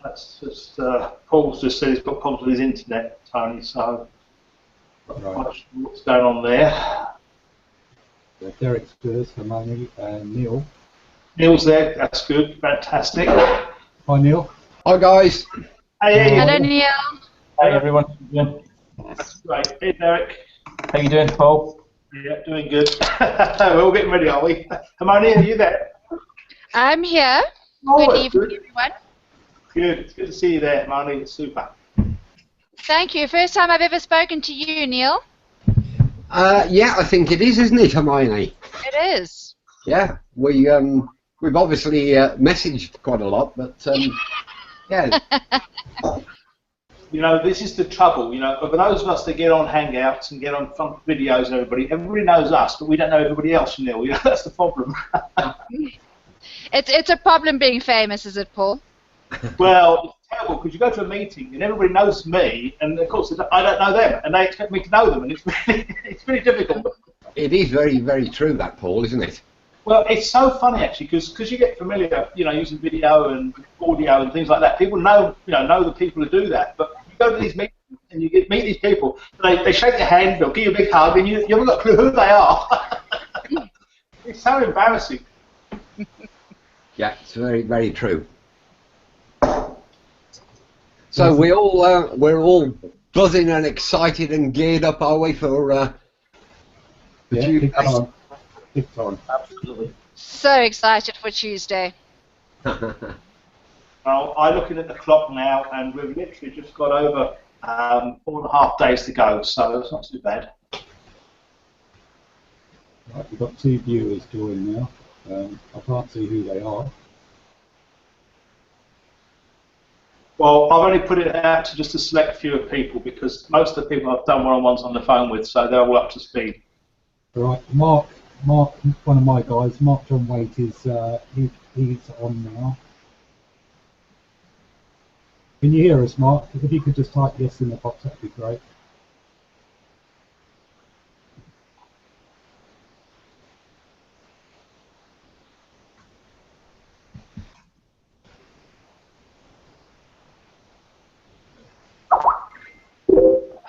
That's just Paul's just said he's got problems with his internet, Tony. So not much what's going on there. Yeah, Derek's good, Hermione, Neil. Neil's there. That's good. Fantastic. Hi, Neil. Hi, guys. Hey, Hello, Neil. Hi everyone. How you doing? that's great. Hey, Derek. How you doing, Paul? Yeah, doing good. We're all getting ready, are we? Hermione, are you there? I'm here. Oh, Good that's evening, good. everyone. Good. It's good to see you there, Hermione. It's super. Thank you. First time I've ever spoken to you, Neil. Yeah, I think it is, isn't it, Hermione? It is. Yeah, we've obviously messaged quite a lot, but yeah. You know, this is the trouble. You know, for those of us that get on Hangouts and get on front videos and everybody knows us, but we don't know everybody else, you know. That's the problem. It's a problem being famous, is it, Paul? Well, it's terrible because you go to a meeting and everybody knows me, and of course I don't know them, and they expect me to know them, and it's really difficult. It is very, very true, that, Paul, isn't it? Well, it's so funny actually because you get familiar, you know, using video and audio and things like that. People know the people who do that, but you go to these meetings and you meet these people. They shake your hand, they'll give you a big hug, and you haven't got a clue who they are. It's so embarrassing. Yeah, it's very, very true. So we're all buzzing and excited and geared up, are we, for Big time. Big time. Absolutely. So excited for Tuesday. Well, I'm looking at the clock now, and we've literally just got over 4.5 days to go, so it's not too bad. Right, we've got 2 viewers joining now. I can't see who they are. Well, I've only put it out to just a select few of people because most of the people I've done one-on-ones on the phone with, so they're all up to speed. Right, Mark, one of my guys, Mark John Waite is he's on now. Can you hear us, Mark? If you could just type yes in the box, that'd be great.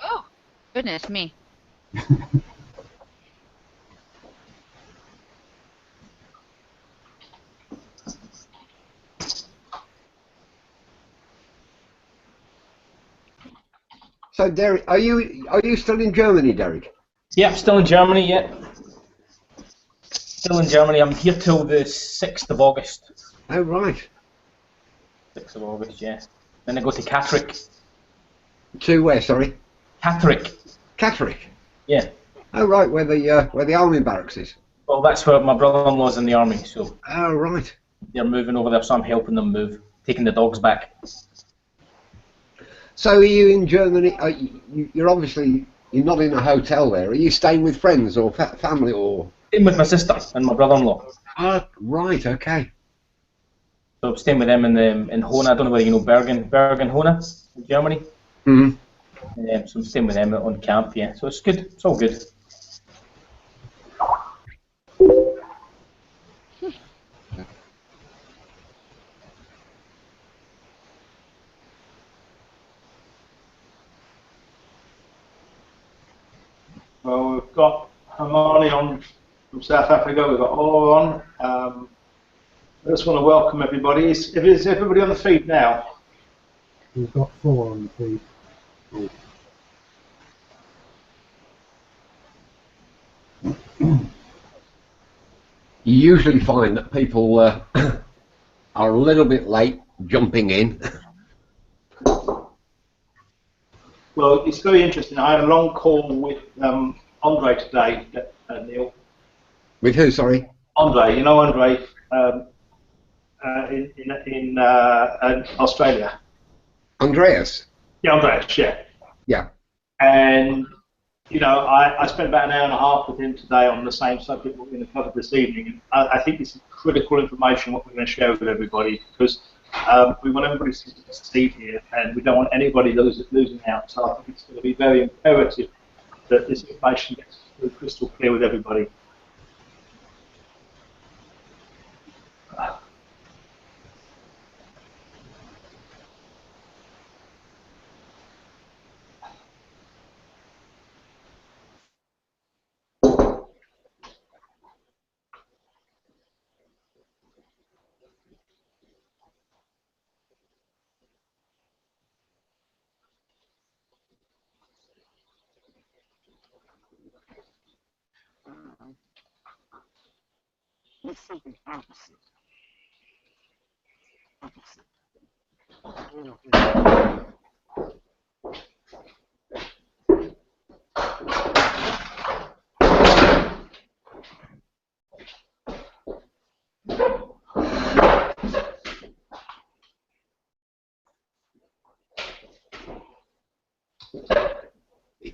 Oh, goodness me. So, Derek, are you still in Germany, Derek? Yeah, I'm still in Germany. Yeah, still in Germany. I'm here till the 6th of August. Oh, right. 6th of August, yeah. Then I go to Catterick. To where? Sorry. Catterick. Catterick. Yeah. Oh, right, where the army barracks is. Well, that's where my brother-in-law's in the army, so Oh, right. they're moving over there, so I'm helping them move, taking the dogs back. So, are you in Germany? You're obviously not in a hotel there. Are you staying with friends or family or? Staying with my sister and my brother-in-law. Ah, right. Okay. So I'm staying with them in Hona. I don't know whether you know Bergen, Hona, in Germany. Hmm. So I'm staying with them on camp. Yeah. So it's good. It's all good. Well, we've got Hermione on from South Africa. We've got Ola on. I just want to welcome everybody. Is everybody on the feed now? We've got 4 on the feed. You usually find that people are a little bit late jumping in. Well, it's very interesting. I had a long call with Andre today, Neil. With who? Sorry. Andre, you know Andre in Australia. Andreas. Yeah, Andreas. Yeah. Yeah. And you know, I spent about an hour and a half with him today on the same subject what we're going to cover this evening. And I think this is critical information what we're going to share with everybody because we want everybody to succeed here, and we don't want anybody losing out. So I think it's going to be very imperative that this information gets crystal clear with everybody.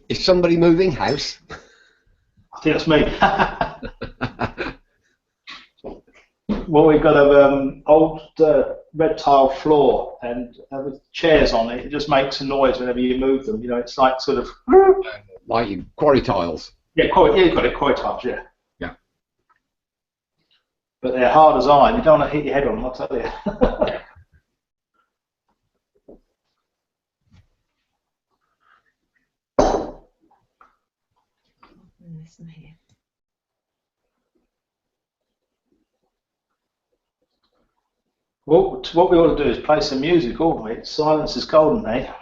Is somebody moving house? I think that's me. Well, we've got an old red tile floor, and with chairs on it, it just makes a noise whenever you move them. You know, it's like sort of. Like your quarry tiles. Yeah, you've got it, quarry tiles, yeah. Yeah. But they're hard as iron. You don't want to hit your head on them, I'll tell you. Listen here. Well, what we ought to do is play some music, oughtn't we? Silence is golden, eh?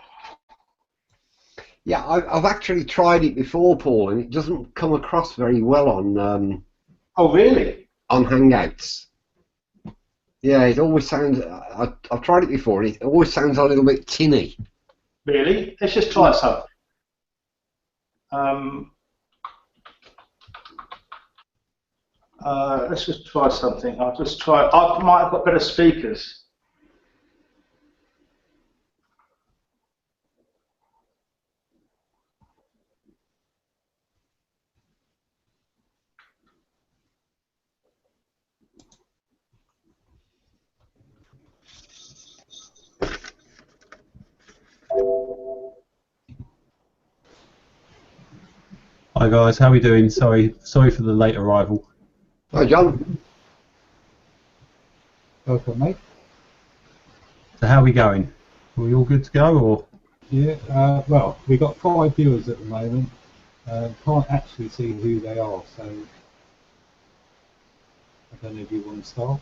Yeah, I've actually tried it before, Paul, and it doesn't come across very well on Oh, really? on Hangouts. Yeah, it always sounds. I've tried it before, and it always sounds a little bit tinny. Really? Let's just try something. Let's just try something. I'll just try. I might have got better speakers. Hi guys, how are we doing? Sorry for the late arrival. Hi, John. Welcome, mate. So how are we going? Are we all good to go, or? Yeah, well, we've got 5 viewers at the moment. Can't actually see who they are, so I don't know if you want to start.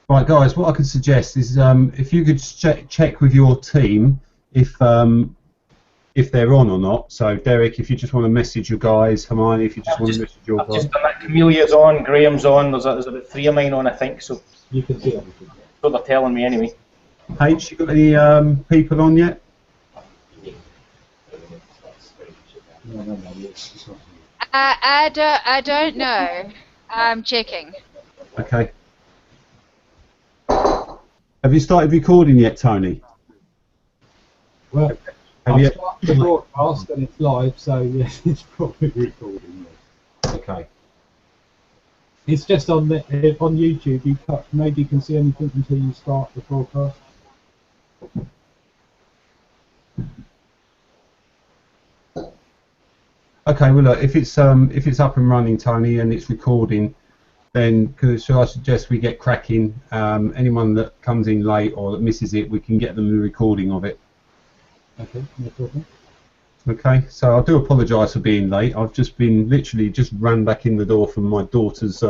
Right, guys. What I could suggest is if you could check with your team if they're on or not. So, Derek, if you just want to message your guys, Hermione, if you just want to message your I've guys. just done that. Camelia's on, Graham's on. There's about 3 of mine on, I think. So You can see everything. what they're telling me anyway. H, you got any people on yet? No, it's not. I don't know. I'm checking. Okay. Have you started recording yet, Tony? Well, Have I've you? started the broadcast and it's live, so yes, it's probably recording. Yes. Okay. It's just on YouTube. Maybe you can see anything until you start the broadcast. Okay. Well, look, if it's up and running, Tony, and it's recording, then shall I suggest we get cracking? Anyone that comes in late or that misses it, we can get them the recording of it. Okay, no problem. Okay, so I do apologise for being late. I've just been literally just ran back in the door from my daughter's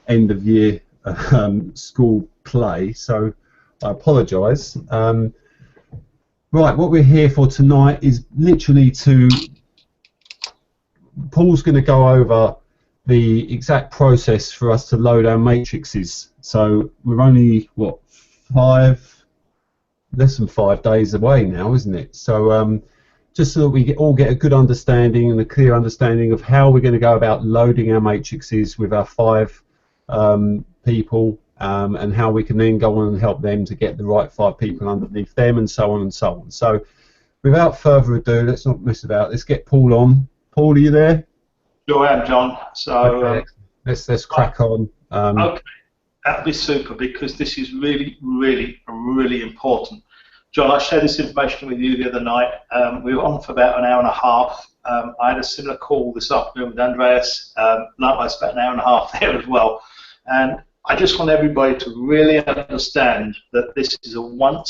end of year school play, so I apologise. Right, what we're here for tonight is literally Paul's going to go over the exact process for us to load our matrices. So we're only, what, less than 5 days away now, isn't it? So just so that we all get a good understanding and a clear understanding of how we're going to go about loading our matrices with our 5 people, and how we can then go on and help them to get the right 5 people underneath them, and so on and so on. So without further ado, let's not mess about. Let's get Paul on. Paul, are you there? Sure am, John. So Okay. Let's crack on. okay, that'd be super, because this is really, really, really important. John, I shared this information with you the other night. We were on for about an hour and a half. I had a similar call this afternoon with Andreas. Likewise, about an hour and a half there as well. And I just want everybody to really understand that this is a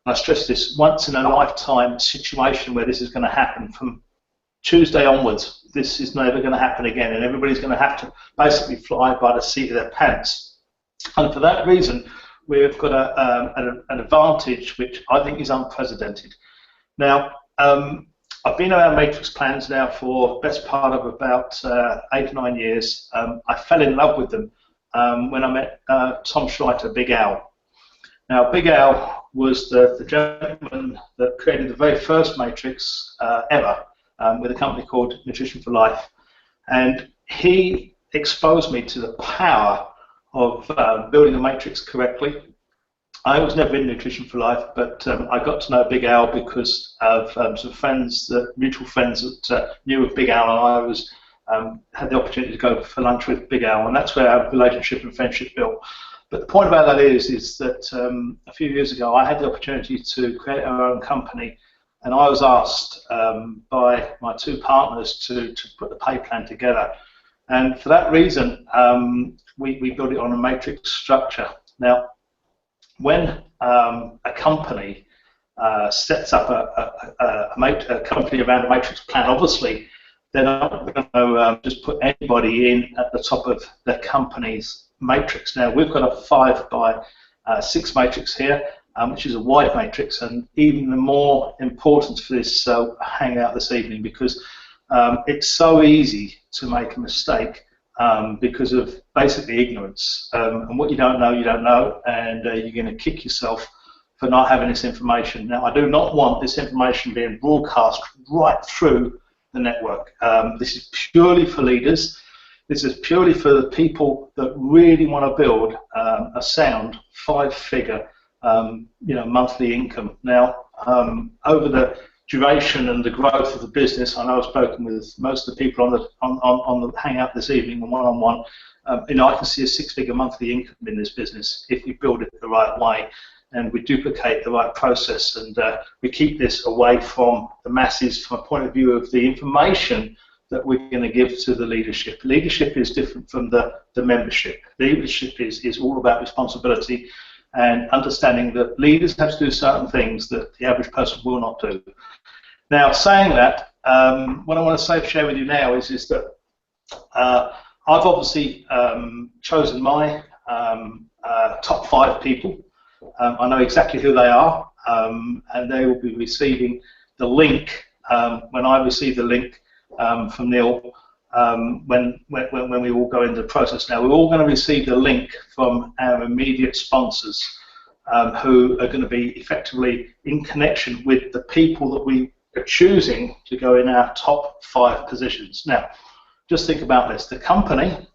I stress this, once in a lifetime situation where this is going to happen. From Tuesday onwards, this is never going to happen again, and everybody's going to have to basically fly by the seat of their pants. And for that reason, we've got an advantage which I think is unprecedented. Now, I've been around matrix plans now for the best part of about 8 or 9 years. I fell in love with them when I met Tom Schreiter, Big Al. Now, Big Al was the gentleman that created the very first matrix ever with a company called Nutrition for Life. And he exposed me to the power of building a matrix correctly. I was never in Nutrition for Life, but I got to know Big Al because of some friends, mutual friends that knew of Big Al, and I had the opportunity to go for lunch with Big Al, and that's where our relationship and friendship built. But the point about that is that a few years ago I had the opportunity to create our own company, and I was asked by my 2 partners to put the pay plan together. And for that reason, we built it on a matrix structure. Now, when a company sets up a company around a matrix plan, obviously they're not going to just put anybody in at the top of the company's matrix. Now, we've got a 5 by 6 matrix here, which is a wide matrix, and even the more importance for this hangout this evening, because it's so easy to make a mistake because of basically ignorance. And what you don't know, and you're going to kick yourself for not having this information. Now, I do not want this information being broadcast right through the network. This is purely for leaders. This is purely for the people that really want to build a sound 5-figure, monthly income. Now, over the duration and the growth of the business, I know I've spoken with most of the people on the hangout this evening and one-on-one. I can see a 6-figure monthly income in this business if we build it the right way and we duplicate the right process, and we keep this away from the masses from a point of view of the information that we're going to give to the leadership. Leadership is different from the membership. Leadership is all about responsibility and understanding that leaders have to do certain things that the average person will not do. Now, saying that, what I want to share with you now is that I've obviously chosen my top 5 people. I know exactly who they are, and they will be receiving the link when I receive the link from Neil when we all go into the process. Now, we're all going to receive the link from our immediate sponsors who are going to be effectively in connection with the people that we are choosing to go in our top 5 positions. Now, just think about this. The company,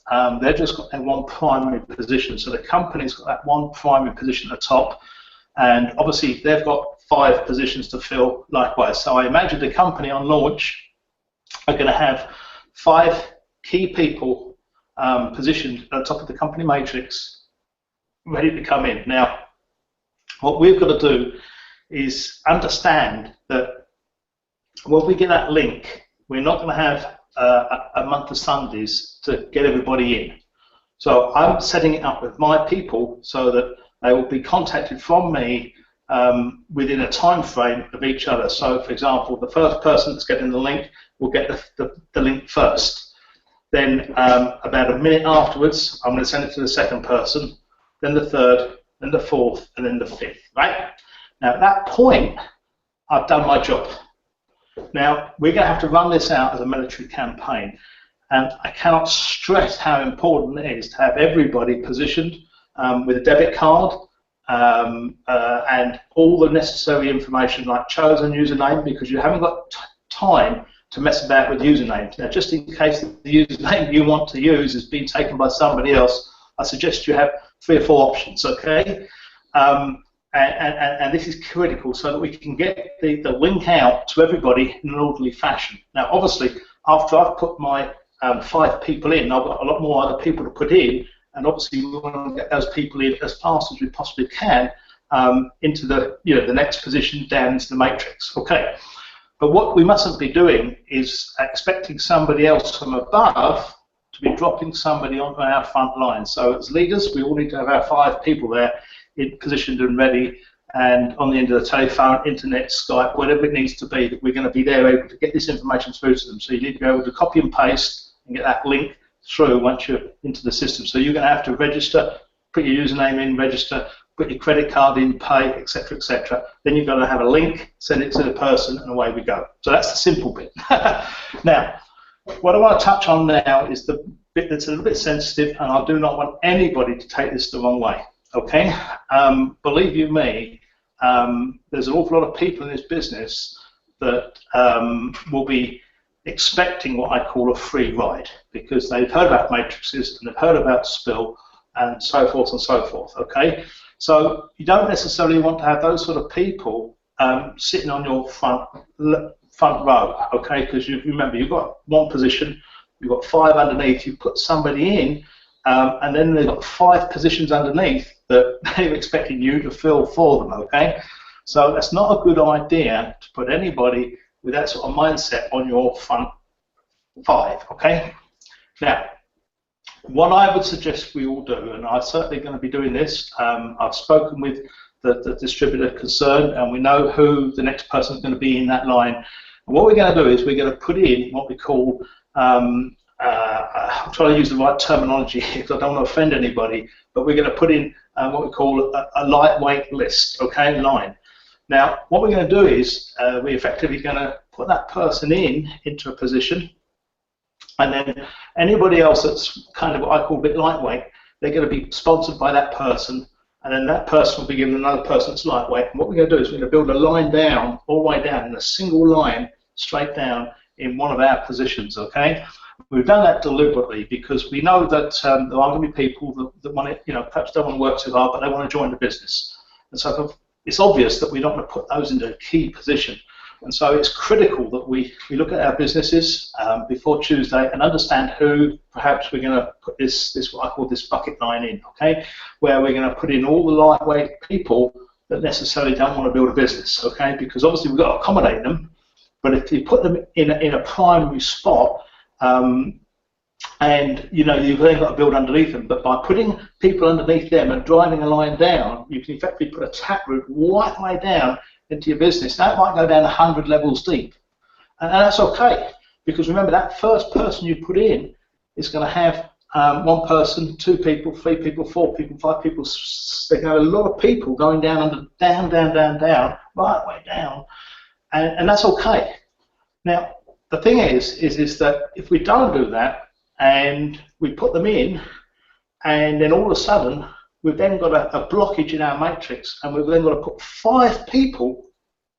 they've just got their one primary position. So the company's got that one primary position at the top, and obviously they've got 5 positions to fill likewise. So I imagine the company on launch are going to have 5 key people positioned at the top of the company matrix, ready to come in. Now, what we've got to do is understand that when we get that link, we're not going to have a month of Sundays to get everybody in. So I'm setting it up with my people so that they will be contacted from me within a time frame of each other. So, for example, the first person that's getting the link will get the link first. Then about a minute afterwards, I'm going to send it to the second person, then the third, then the fourth, and then the 5th, right? Now, at that point, I've done my job. Now, we're going to have to run this out as a military campaign, and I cannot stress how important it is to have everybody positioned with a debit card and all the necessary information like chosen username, because you haven't got time to mess about with usernames. Now, just in case the username you want to use has been taken by somebody else, I suggest you have 3 or 4 options, okay? And this is critical so that we can get the link out to everybody in an orderly fashion. Now, obviously, after I've put my 5 people in, I've got a lot more other people to put in, and obviously we want to get those people in as fast as we possibly can into the the next position down into the matrix. Okay, but what we mustn't be doing is expecting somebody else from above to be dropping somebody onto our front line. So as leaders, we all need to have our 5 people there positioned and ready, and on the end of the telephone, internet, Skype, whatever it needs to be, that we're going to be there able to get this information through to them. So you need to be able to copy and paste and get that link through once you're into the system. So you're going to have to register, put your username in, register, put your credit card in, pay, etc., etc. Then you've got to have a link, send it to the person, and away we go. So that's the simple bit. Now, what I want to touch on now is the bit that's a little bit sensitive, and I do not want anybody to take this the wrong way. Okay? Believe you me, there's an awful lot of people in this business that will be expecting what I call a free ride, because they've heard about matrices and they've heard about spill and so forth and so forth. Okay, so you don't necessarily want to have those sort of people sitting on your front row. Okay, because you remember you've got one position, you've got 5 underneath. You put somebody in, and then they've got 5 positions underneath that they're expecting you to fill for them. Okay, so that's not a good idea to put anybody with that sort of mindset on your front 5, okay? Now, what I would suggest we all do, and I'm certainly going to be doing this, I've spoken with the distributor concerned, and we know who the next person is going to be in that line. And what we're going to do is we're going to put in what we call, I'm trying to use the right terminology because I don't want to offend anybody, but we're going to put in what we call a lightweight list, okay, line. Now, what we're going to do is we're effectively going to put that person into a position, and then anybody else that's kind of what I call a bit lightweight, they're going to be sponsored by that person, and then that person will be given another person that's lightweight. And what we're going to do is we're going to build a line down, all the way down, in a single line, straight down in one of our positions, okay? We've done that deliberately because we know that there are going to be people that want to, perhaps don't want to work too hard, but they want to join the business. And so it's obvious that we don't want to put those into a key position. And so it's critical that we look at our businesses before Tuesday and understand who perhaps we're going to put this what I call this bucket line in, okay? Where we're going to put in all the lightweight people that necessarily don't want to build a business, okay? Because obviously we've got to accommodate them, but if you put them in a primary spot, and you've then got to build underneath them, but by putting people underneath them and driving a line down, you can effectively put a tap route right way down into your business. That might go down 100 levels deep, and that's okay, because remember that first person you put in is going to have 1 person, 2 people, 3 people, 4 people, 5 people. They can have a lot of people going down, down, right way down, and that's okay. Now, the thing is that if we don't do that and we put them in, and then all of a sudden we've then got a blockage in our matrix, and we've then got to put 5 people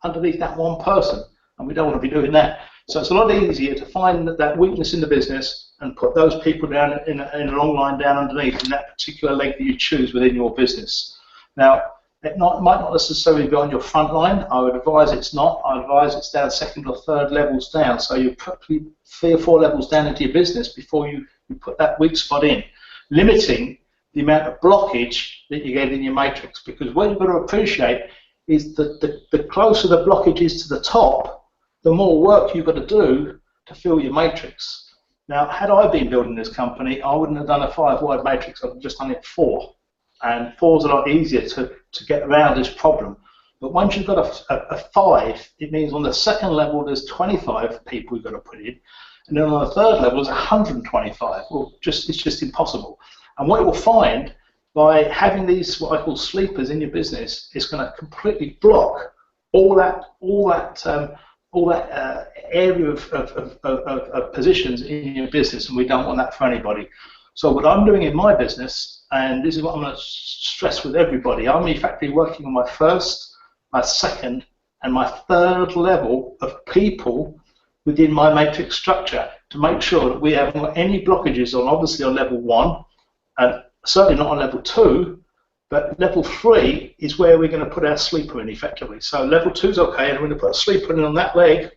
underneath that 1 person, and we don't want to be doing that. So it's a lot easier to find that weakness in the business and put those people down in a long line down underneath in that particular leg that you choose within your business. Now, it might not necessarily be on your front line. I would advise it's not. I advise it's down 2nd or 3rd levels down. So you're probably 3 or 4 levels down into your business before you put that weak spot in, limiting the amount of blockage that you get in your matrix. Because what you've got to appreciate is that the closer the blockage is to the top, the more work you've got to do to fill your matrix. Now, had I been building this company, I wouldn't have done a 5-wide matrix. I've just done it 4. And 4's a lot easier to get around this problem. But once you've got a 5, it means on the 2nd level there's 25 people you've got to put in, and then on the 3rd level there's 125. Well, it's just impossible. And what you'll find by having these what I call sleepers in your business is going to completely block all that area of positions in your business, and we don't want that for anybody. So what I'm doing in my business, and this is what I'm going to stress with everybody, I'm effectively working on my 1st, my 2nd, and my 3rd level of people within my matrix structure to make sure that we haven't got any blockages obviously on level 1, and certainly not on level 2, but level 3 is where we're going to put our sleeper in effectively. So level 2 is okay, and we're going to put a sleeper in on that leg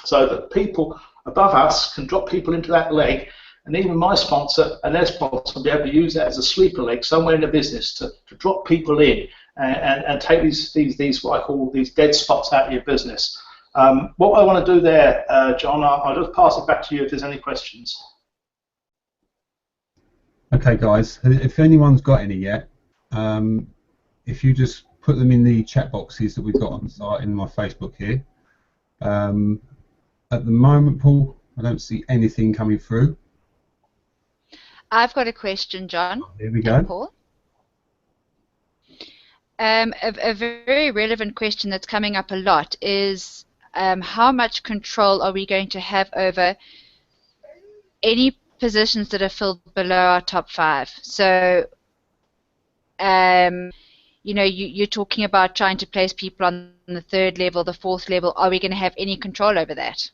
so that people above us can drop people into that leg. And even my sponsor and their sponsor will be able to use that as a sleeper leg somewhere in the business to drop people in and take these what I call these dead spots out of your business. What I want to do there, John, I'll just pass it back to you if there's any questions. Okay, guys, if anyone's got any yet, if you just put them in the chat boxes that we've got on the site in my Facebook here. At the moment, Paul, I don't see anything coming through. I've got a question, John. There we go. Paul. A very relevant question that's coming up a lot is how much control are we going to have over any positions that are filled below our top 5? So, you know, you're talking about trying to place people on the 3rd level, the 4th level. Are we going to have any control over that?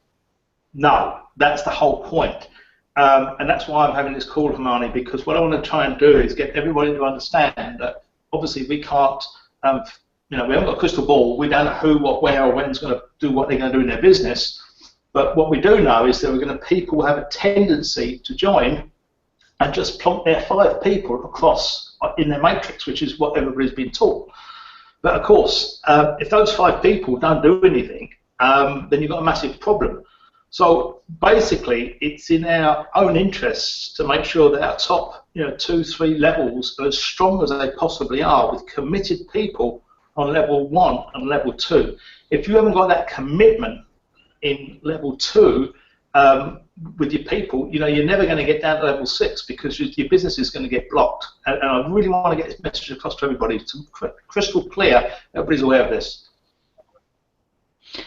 No, that's the whole point. And that's why I'm having this call, Hermione, because what I want to try and do is get everybody to understand that obviously we can't, you know, we haven't got a crystal ball. We don't know who, what, where, or when's going to do what they're going to do in their business. But what we do know is that we're going to people have a tendency to join and just plonk their 5 people across in their matrix, which is what everybody's been taught. But of course, if those 5 people don't do anything, then you've got a massive problem. So basically, it's in our own interests to make sure that our top, you know, 2, 3 levels are as strong as they possibly are, with committed people on level 1 and level 2. If you haven't got that commitment in level 2 with your people, you know, you're never going to get down to level 6 because your business is going to get blocked. And I really want to get this message across to everybody. It's crystal clear. Everybody's aware of this.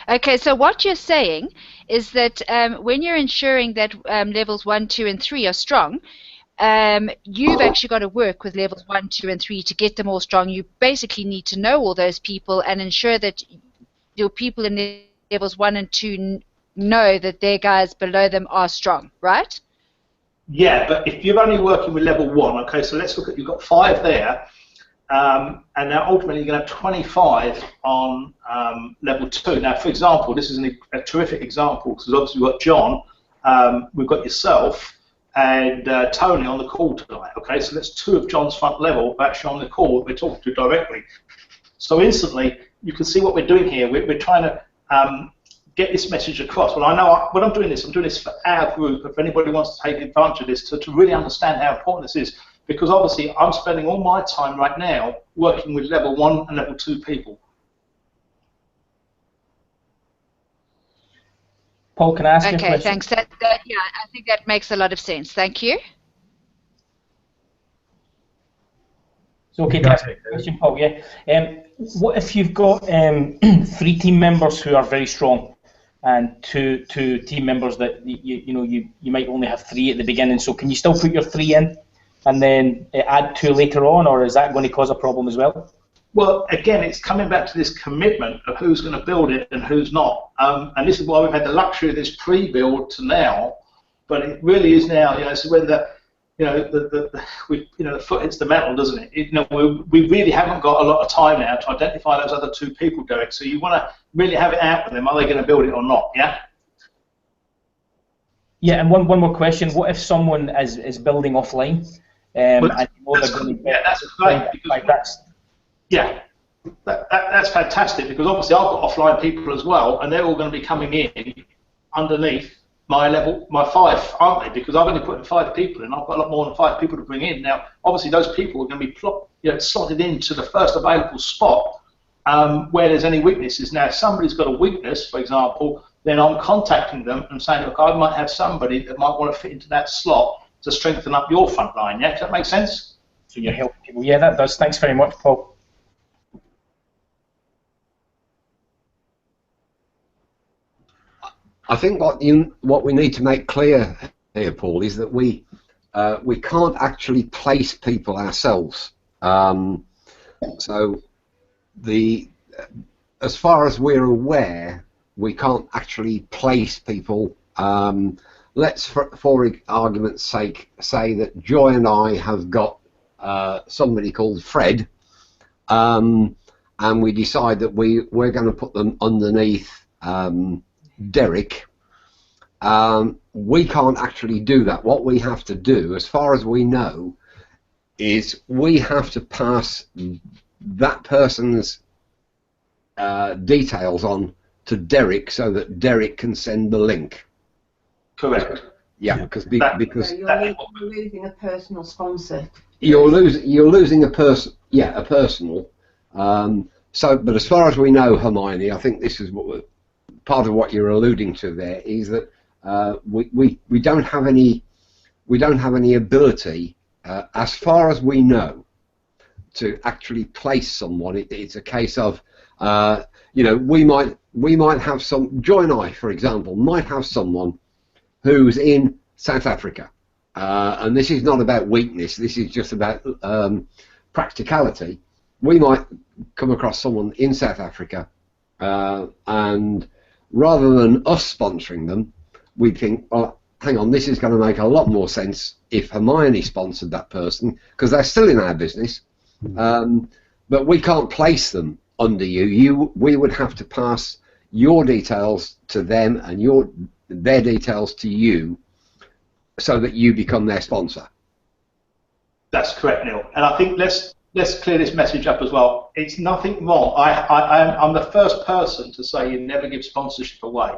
Okay, so what you're saying is that when you're ensuring that levels 1, 2, and 3 are strong, you've actually got to work with levels 1, 2, and 3 to get them all strong. You basically need to know all those people and ensure that your people in levels 1 and 2 know that their guys below them are strong, right? Yeah, but if you're only working with level 1, okay, so let's look at, you've got 5 there, and now ultimately you're going to have 25 on level 2. Now, for example, this is a terrific example because obviously we've got John, we've got yourself, and Tony on the call tonight, okay? So that's 2 of John's front level actually on the call that we're talking to directly. So instantly, you can see what we're doing here. We're trying to get this message across. Well, I know when I'm doing this for our group. If anybody wants to take advantage of this, to really understand how important this is, because obviously I'm spending all my time right now working with level 1 and level 2 people. Paul, can I ask you a Okay, question? thanks. Yeah, I think that makes a lot of sense. Thank you. So, okay, to ask you a question, Paul, yeah. What if you've got 3 team members who are very strong and two team members that you might only have 3 at the beginning, so can you still put your 3 in and then add 2 later on, or is that going to cause a problem as well? Well, again, it's coming back to this commitment of who's going to build it and who's not. And this is why we've had the luxury of this pre-build to now, but it really is now, you know, so when the foot hits the metal, doesn't it? You know, we really haven't got a lot of time now to identify those other 2 people, Derek, so you want to really have it out with them. Are they going to build it or not, yeah? Yeah, and one more question. What if someone is building offline? And you know they're going to that's great. That's fantastic, because obviously I've got offline people as well, and they're all going to be coming in underneath my level, my 5, aren't they? Because I've only put in 5 people, and I've got a lot more than 5 people to bring in. Now, obviously, those people are going to be slotted into the first available spot where there's any weaknesses. Now, if somebody's got a weakness, for example, then I'm contacting them and saying, look, I might have somebody that might want to fit into that slot to strengthen up your front line. Yeah, does that make sense? So you're helping people. Yeah, that does. Thanks very much, Paul. I think what we need to make clear here, Paul, is that we can't actually place people ourselves. So as far as we're aware, we can't actually place people. Let's, for argument's sake, say that Joy and I have got somebody called Fred, and we decide that we're going to put them underneath Derek. We can't actually do that. What we have to do, as far as we know, is we have to pass that person's details on to Derek so that Derek can send the link. Correct. Yeah, because So you're losing a personal sponsor. you're losing a person. Yeah, a personal. But as far as we know, Hermione, I think this is part of what you're alluding to there is that we don't have any ability, as far as we know, to actually place someone. It's a case of, you know, we might have some. Joy and I, for example, might have someone who's in South Africa, and this is not about weakness. This is just about practicality. We might come across someone in South Africa, and rather than us sponsoring them, we think, oh, hang on, this is going to make a lot more sense if Hermione sponsored that person, because they're still in our business, but we can't place them under you. We would have to pass your details to them and their details to you, so that you become their sponsor. That's correct, Neil. And I think let's clear this message up as well. It's nothing wrong. I'm the first person to say you never give sponsorship away.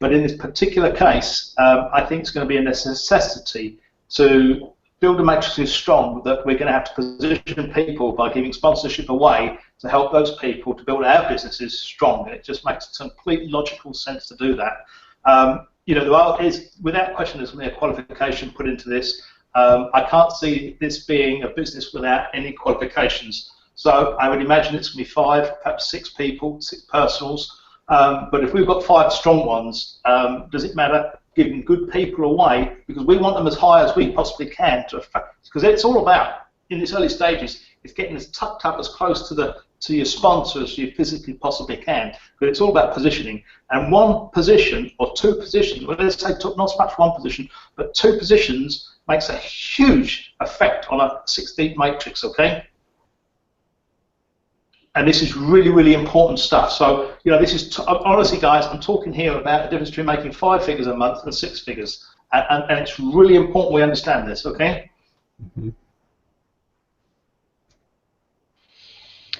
But in this particular case, I think it's going to be a necessity to build a matrix strong that we're going to have to position people by giving sponsorship away to help those people to build our businesses strong. And it just makes complete logical sense to do that. You know, without question, there's going to be a qualification put into this. I can't see this being a business without any qualifications. So I would imagine it's going to be 5, perhaps 6 people, 6 personals. But if we've got 5 strong ones, does it matter giving good people away? Because we want them as high as we possibly can to affect. Because it's all about, in these early stages, it's getting as tucked up as close to your sponsor as you physically possibly can. But it's all about positioning. And one position or 2 positions, well, let's say not so much one position, but 2 positions makes a huge effect on a 6-deep matrix, okay? And this is really, really important stuff. So, you know, this is, honestly, guys, I'm talking here about the difference between making 5 figures a month and 6 figures. And it's really important we understand this, okay? Mm-hmm.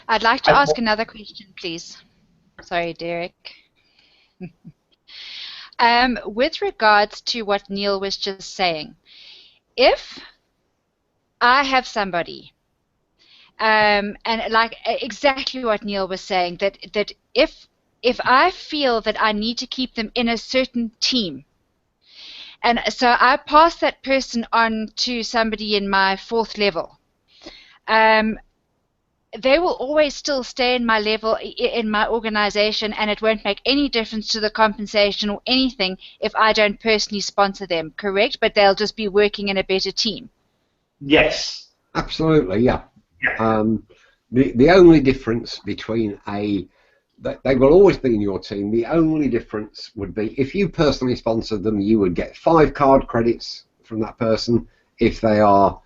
I'd like to ask another question, please. Sorry, Derek. With regards to what Neil was just saying, if I have somebody, and like exactly what Neil was saying, that if I feel that I need to keep them in a certain team, and so I pass that person on to somebody in my 4th level, they will always still stay in my level, in my organization, and it won't make any difference to the compensation or anything if I don't personally sponsor them, correct? But they'll just be working in a better team. Yes. Absolutely, yeah. The only difference between they will always be in your team. The only difference would be if you personally sponsored them, you would get 5 card credits from that person. If they are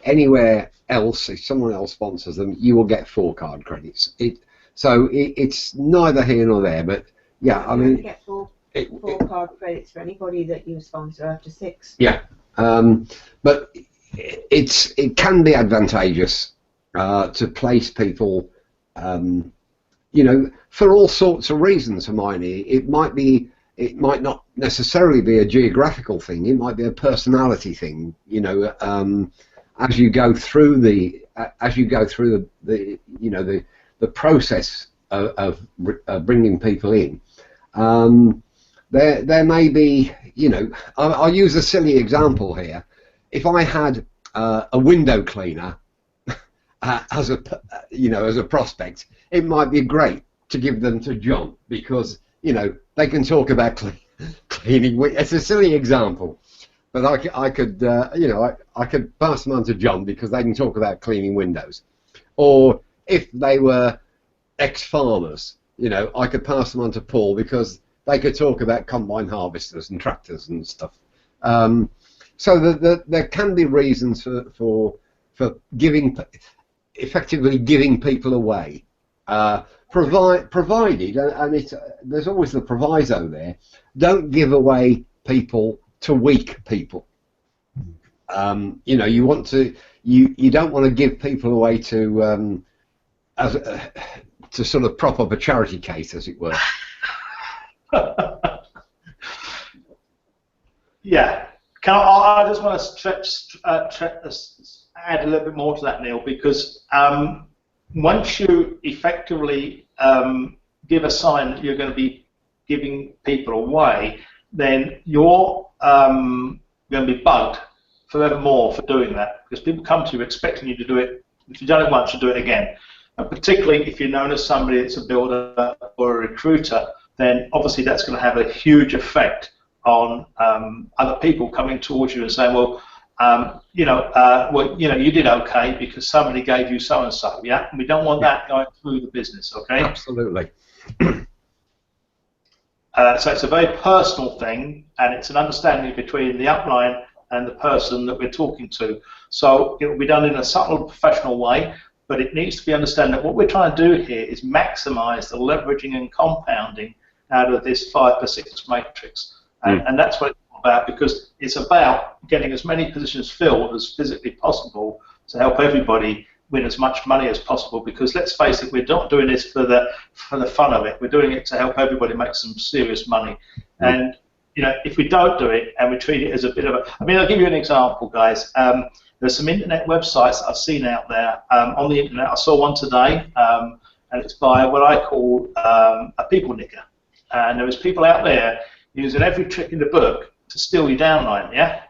anywhere else, if someone else sponsors them, you will get 4 card credits. It's neither here nor there, but yeah, I mean, you get 4 card credits for anybody that you sponsor after 6. Yeah, but it can be advantageous to place people, you know, for all sorts of reasons. Hermione, it might not necessarily be a geographical thing. It might be a personality thing. You know, as you go through the you know, the process of bringing people in, there may be, you know, I'll use a silly example here. If I had a window cleaner as a prospect, it might be great to give them to John, because, you know, they can talk about cleaning. It's a silly example, but I could you know, I could pass them on to John because they can talk about cleaning windows. Or if they were ex-farmers, you know, I could pass them on to Paul because they could talk about combine harvesters and tractors and stuff. So there can be reasons for effectively giving people away, provided, and there's always the proviso there, don't give away people to weak people. You know, you don't want to give people away to sort of prop up a charity case, as it were. Yeah. I just want to add a little bit more to that, Neil, because once you effectively give a sign that you're going to be giving people away, then you're going to be bugged forevermore for doing that, because people come to you expecting you to do it If you've done it once, you do it again. And particularly if you're known as somebody that's a builder or a recruiter, then obviously that's going to have a huge effect on other people coming towards you and saying, well, you did okay because somebody gave you so and so. Yeah, and we don't want that going through the business. Okay. Absolutely. So it's a very personal thing, and it's an understanding between the upline and the person that we're talking to. So it will be done in a subtle, professional way, but it needs to be understood that what we're trying to do here is maximize the leveraging and compounding out of this 5x6 matrix. And that's what it's all about, because it's about getting as many positions filled as physically possible to help everybody win as much money as possible, because let's face it, we're not doing this for the fun of it. We're doing it to help everybody make some serious money. And if we don't do it and we treat it as a bit of a, I mean, I'll give you an example, guys. There's some internet websites that I've seen out there on the internet. I saw one today, and it's by what I call a people nicker. And there was people out there using every trick in the book to steal your downline, yeah?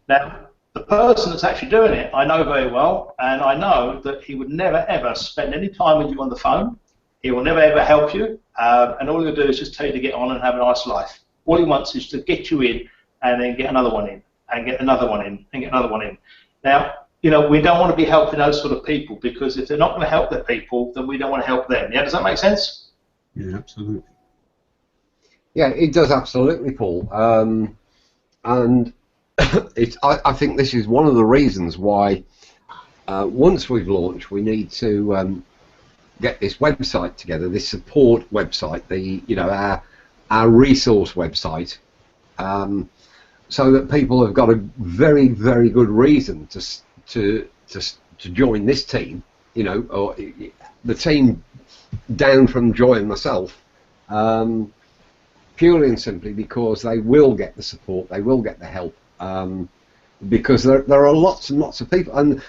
Now, the person that's actually doing it, I know very well, and I know that he would never, ever spend any time with you on the phone. He will never, ever help you, and all he'll do is just tell you to get on and have a nice life. All he wants is to get you in and then get another one in, and get another one in, and get another one in. Now, we don't want to be helping those sort of people, because if they're not going to help their people, then we don't want to help them. Yeah, does that make sense? Yeah, absolutely. Yeah, it does absolutely, Paul. And I think this is one of the reasons why once we've launched, we need to get this website together, this support website, our resource website, so that people have got a very, very good reason to join this team, or the team down from Joy and myself, purely and simply because they will get the support, they will get the help, because there are lots and lots of people, and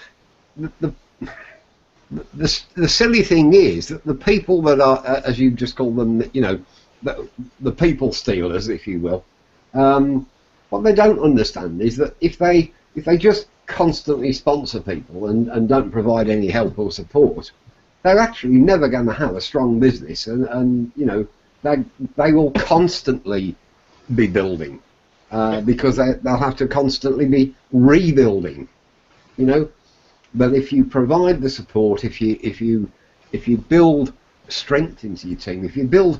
the silly thing is that the people that are, as you just call them, the people stealers, if you will, what they don't understand is that if they just constantly sponsor people and don't provide any help or support, they're actually never going to have a strong business, and they will constantly be building, because they'll have to constantly be rebuilding, But if you provide the support, if you build strength into your team, if you build,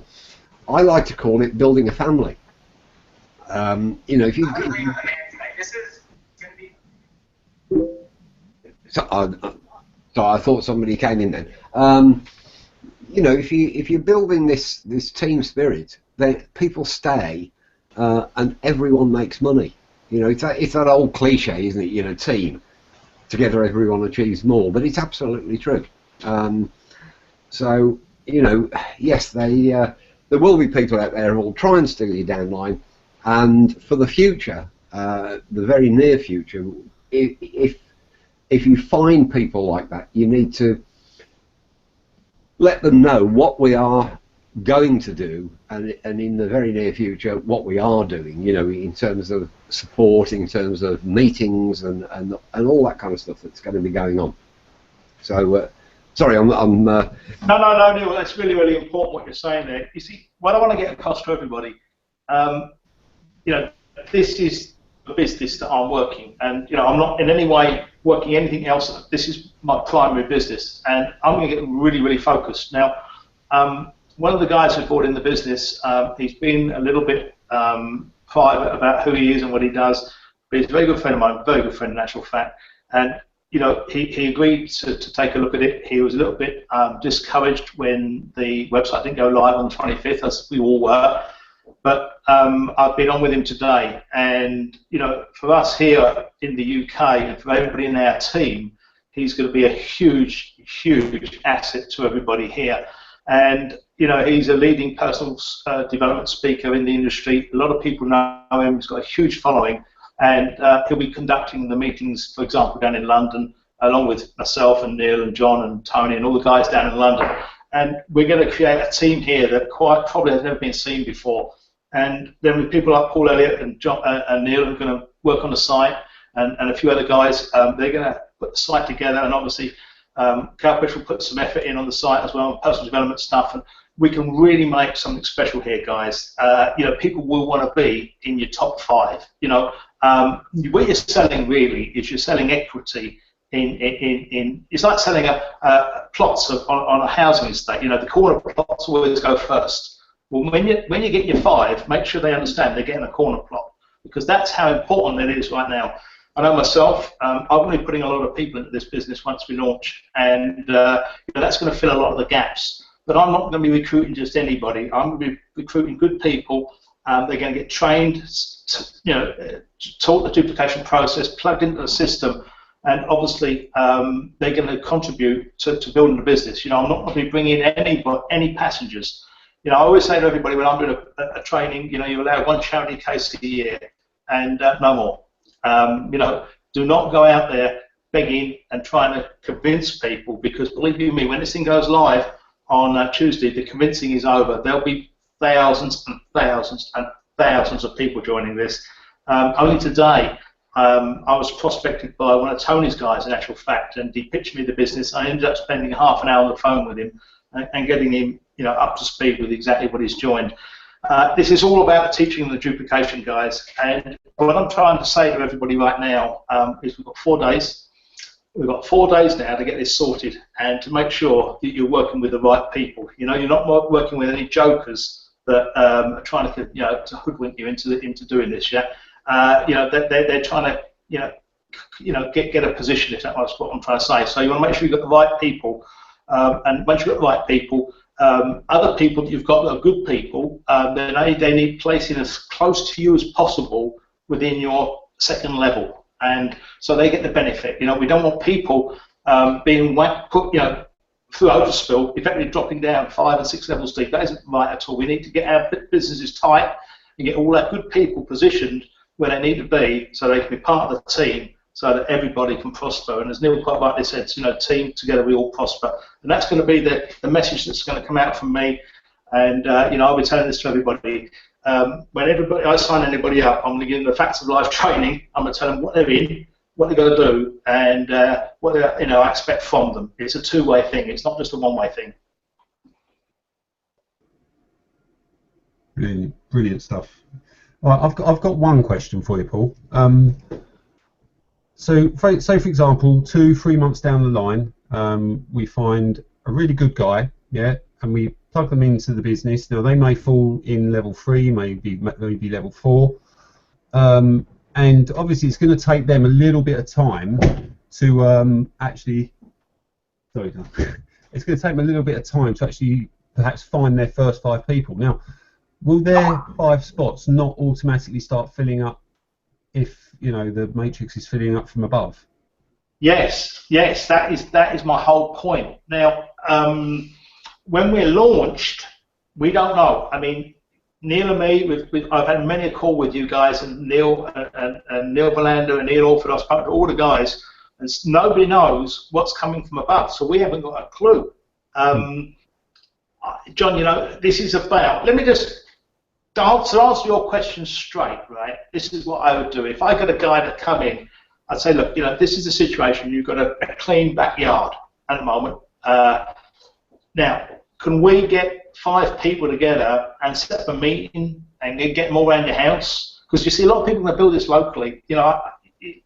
I like to call it building a family. If you so I thought somebody came in then. If you're building this team spirit, then people stay, and everyone makes money. It's that old cliche, isn't it? Team together, everyone achieves more. But it's absolutely true. So yes, there will be people out there who will try and steal your downline, and for the future, the very near future, if you find people like that, you need to let them know what we are going to do, and in the very near future what we are doing, in terms of support, in terms of meetings and all that kind of stuff that's going to be going on. So sorry, I'm No, Neil, that's really, really important what you're saying there. You see, what I want to get across to everybody, this is the business that I'm working, and I'm not in any way working anything else. This is my primary business, and I'm going to get really, really focused. Now, one of the guys who brought in the business, he's been a little bit private about who he is and what he does, but he's a very good friend of mine, very good friend in actual fact, and he agreed to take a look at it. He was a little bit discouraged when the website didn't go live on the 25th, as we all were. But I've been on with him today, and for us here in the UK and for everybody in our team, he's going to be a huge, huge asset to everybody here. And he's a leading personal development speaker in the industry. A lot of people know him. He's got a huge following, and he'll be conducting the meetings, for example, down in London, along with myself and Neil and John and Tony and all the guys down in London. And we're going to create a team here that quite probably has never been seen before. And then with people like Paul Elliott and John and Neil who are going to work on the site, and a few other guys, they're going to put the site together. And obviously, Cowfish will put some effort in on the site as well, personal development stuff, and we can really make something special here, guys. You know, people will want to be in your top 5. You know, what you're selling really is you're selling equity in it's like selling plots on a housing estate. You know, the corner plots always go first. Well, when you get your 5, make sure they understand they're getting a corner plot, because that's how important it is right now. I know myself, I'm going to be putting a lot of people into this business once we launch, and you know, that's going to fill a lot of the gaps. But I'm not going to be recruiting just anybody. I'm going to be recruiting good people. They're going to get trained, you know, taught the duplication process, plugged into the system, and obviously they're going to contribute to building the business. You know, I'm not going to be bringing in any passengers. You know, I always say to everybody when I'm doing a training, you know, you allow 1 charity case a year, and no more. You know, do not go out there begging and trying to convince people, because believe you me, when this thing goes live on Tuesday, the convincing is over. There'll be thousands and thousands and thousands of people joining this. Only today, I was prospected by one of Tony's guys, in actual fact, and he pitched me the business. I ended up spending half an hour on the phone with him and getting him, you know, up to speed with exactly what he's joined. This is all about teaching the duplication, guys. And what I'm trying to say to everybody right now is we've got 4 days. We've got 4 days now to get this sorted and to make sure that you're working with the right people. You know, you're not working with any jokers that are trying to, you know, to hoodwink you into doing this. Yeah, you know, they're trying to, you know, get a position. If that's what I'm trying to say. So you want to make sure you've got the right people, and once you've got the right people, other people that you've got that are good people, then they need placing as close to you as possible within your second level. And so they get the benefit. You know, we don't want people being put, you know, through overspill, effectively dropping down 5 and 6 levels deep. That isn't right at all. We need to get our businesses tight and get all our good people positioned where they need to be, so they can be part of the team, so that everybody can prosper. And as Neil quite rightly said, you know, team together we all prosper. And that's going to be the message that's going to come out from me. And you know, I'll be telling this to everybody. When I sign anybody up, I'm going to give them the facts of life training. I'm going to tell them what they're in, what they've got to do, and what you know, I expect from them. It's a two-way thing. It's not just a one-way thing. Brilliant, brilliant stuff. All right, I've got one question for you, Paul. So, say for example, 2-3 months down the line, we find a really good guy, yeah, and we plug them into the business. Now they may fall in level 3, maybe level 4, and obviously it's going to take them a little bit of time to actually. Sorry, it's going to take them a little bit of time to actually perhaps find their first 5 people. Now, will their 5 spots not automatically start filling up if, you know, the matrix is filling up from above? Yes, that is my whole point. Now, when we're launched, we don't know. I mean, Neil and me, I've had many a call with you guys, and Neil and Neil Belander and Neil Orford. I've spoken to all the guys, and nobody knows what's coming from above, so we haven't got a clue. John, you know, this is about. Let me just to answer your question straight, right? This is what I would do if I got a guy to come in. I'd say, look, you know, this is the situation. You've got a clean backyard at the moment. Now, can we get 5 people together and set up a meeting and get them all around your house? Because you see, a lot of people that build this locally. You know,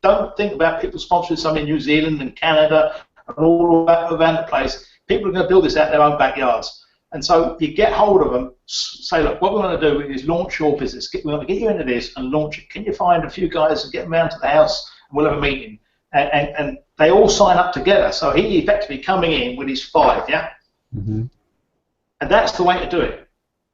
don't think about people sponsoring some in New Zealand and Canada and all around the place. People are going to build this out their own backyards. And so you get hold of them, say, look, what we want to do is launch your business. We want to get you into this and launch it. Can you find a few guys and get them around to the house, and we'll have a meeting? And they all sign up together. So he effectively coming in with his 5, yeah? Mm-hmm. And that's the way to do it.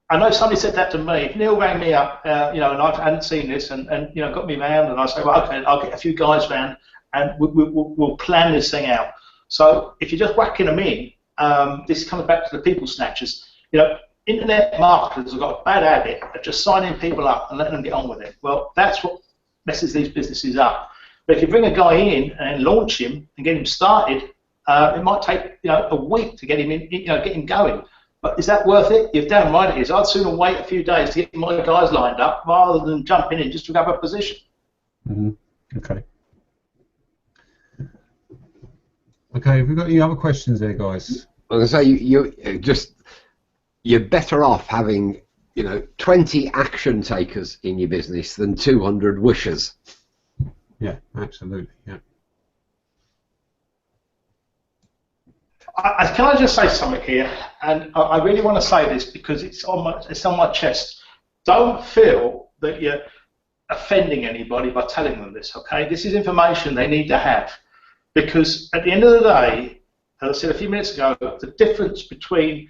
I know somebody said that to me. If Neil rang me up, you know, and I hadn't seen this, and you know, got me round, and I say, well, okay, I'll get a few guys round, and we'll plan this thing out. So if you're just whacking them in, this comes back to the people snatchers. You know, internet marketers have got a bad habit of just signing people up and letting them get on with it. Well, that's what messes these businesses up. But if you bring a guy in and launch him and get him started, it might take, you know, a week to get him in, you know, get him going. But is that worth it? You're damn right it is. I'd sooner wait a few days to get my guys lined up rather than jumping in just to grab a position. Mm-hmm. Okay. Okay, have we got any other questions there, guys? I say you're better off having 20 action takers in your business than 200 wishers. Yeah, absolutely. Yeah. Can I just say something here? And I really want to say this because it's on my chest. Don't feel that you're offending anybody by telling them this, okay? This is information they need to have. Because at the end of the day, as I said a few minutes ago, the difference between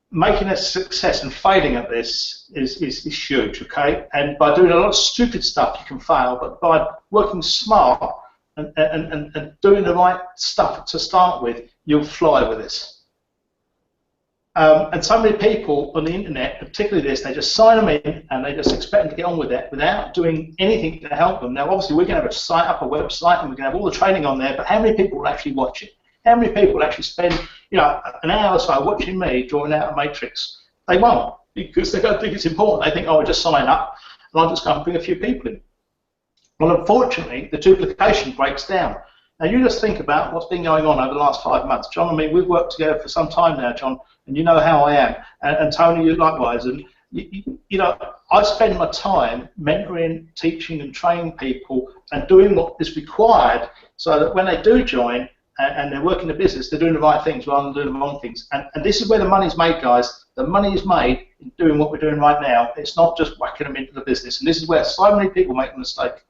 making a success and failing at this is huge, okay? And by doing a lot of stupid stuff, you can fail, but by working smart and doing the right stuff to start with, you'll fly with this. And so many people on the internet, particularly this, they just sign them in and they just expect them to get on with it without doing anything to help them. Now, obviously, we're going to have a website, and we're going to have all the training on there, but how many people will actually watch it? How many people will actually spend, an hour or so watching me drawing out a matrix? They won't, because they don't think it's important. They think, oh, I'll just sign up, and I'll just go and bring a few people in. Well, unfortunately, the duplication breaks down. Now, you just think about what's been going on over the last 5 months. John, I mean, we've worked together for some time now, John, and you know how I am. And Tony, you likewise. And, I spend my time mentoring, teaching, and training people and doing what is required so that when they do join and they're working the business, they're doing the right things rather than doing the wrong things. And this is where the money's made, guys. The money is made in doing what we're doing right now. It's not just whacking them into the business. And this is where so many people make a mistake.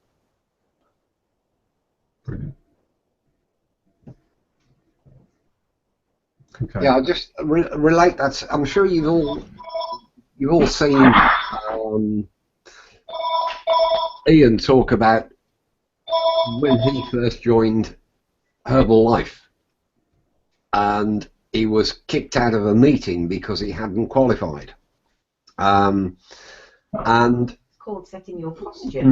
Brilliant. Okay. Yeah, I'll just relate that. I'm sure you've all seen Ian talk about when he first joined Herbalife, and he was kicked out of a meeting because he hadn't qualified. And It's called setting your posture.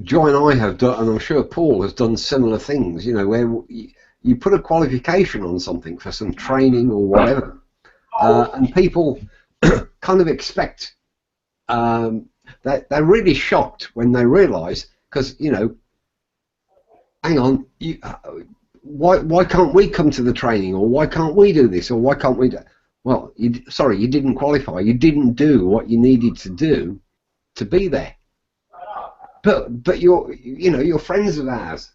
Joy and I have done, and I'm sure Paul has done similar things. Where you put a qualification on something for some training or whatever, and people kind of expect that they're really shocked when they realise, because hang on, why can't we come to the training, or why can't we do this, or why can't we do? Well, sorry, you didn't qualify. You didn't do what you needed to do to be there. But you're friends of ours.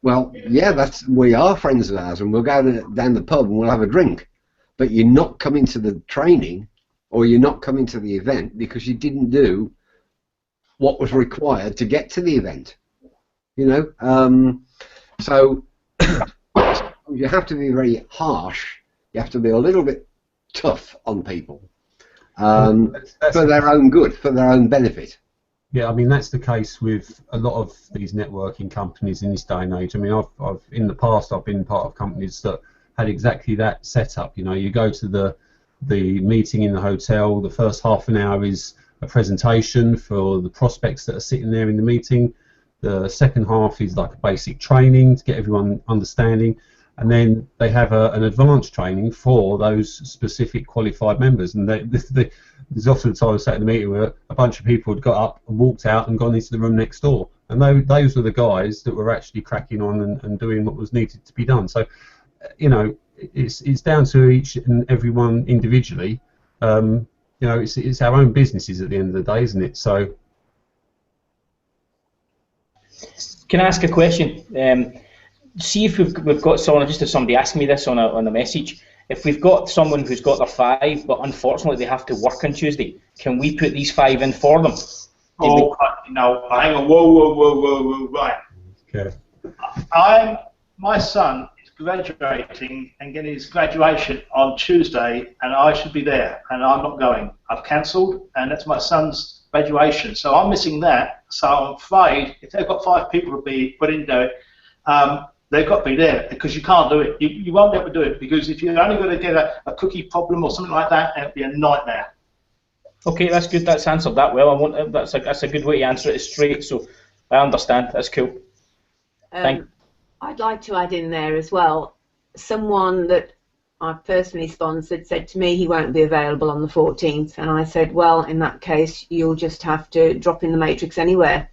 Well, yeah, we are friends of ours, and we'll go down the pub and we'll have a drink. But you're not coming to the training, or you're not coming to the event because you didn't do what was required to get to the event. So you have to be very harsh. You have to be a little bit tough on people for their own good, for their own benefit. Yeah, I mean, that's the case with a lot of these networking companies in this day and age. I mean, I've in the past, I've been part of companies that had exactly that setup. You go to the meeting in the hotel, the first half an hour is a presentation for the prospects that are sitting there in the meeting. The second half is like a basic training to get everyone understanding, and then they have an advanced training for those specific qualified members. And there's often times at the meeting where a bunch of people had got up and walked out and gone into the room next door, and those were the guys that were actually cracking on and doing what was needed to be done. So, it's down to each and everyone individually. It's our own businesses at the end of the day, isn't it? So, can I ask a question? See if we've got someone. Just as somebody asked me this on a message. If we've got someone who's got their 5, but unfortunately they have to work on Tuesday, can we put these 5 in for them? Oh, no, hang on, whoa, right. Okay. My son is graduating and getting his graduation on Tuesday, and I should be there, and I'm not going. I've cancelled, and that's my son's graduation, so I'm missing that. So I'm afraid if they've got 5 people to be put into it, they've got to be there, because you can't do it. You won't be able to do it, because if you're only going to get a cookie problem or something like that, it'll be a nightmare. Okay, that's good. That's answered that well. That's a good way to answer it straight. So I understand. That's cool. I'd like to add in there as well. Someone that I've personally sponsored said to me he won't be available on the 14th, and I said, well, in that case, you'll just have to drop in the matrix anywhere.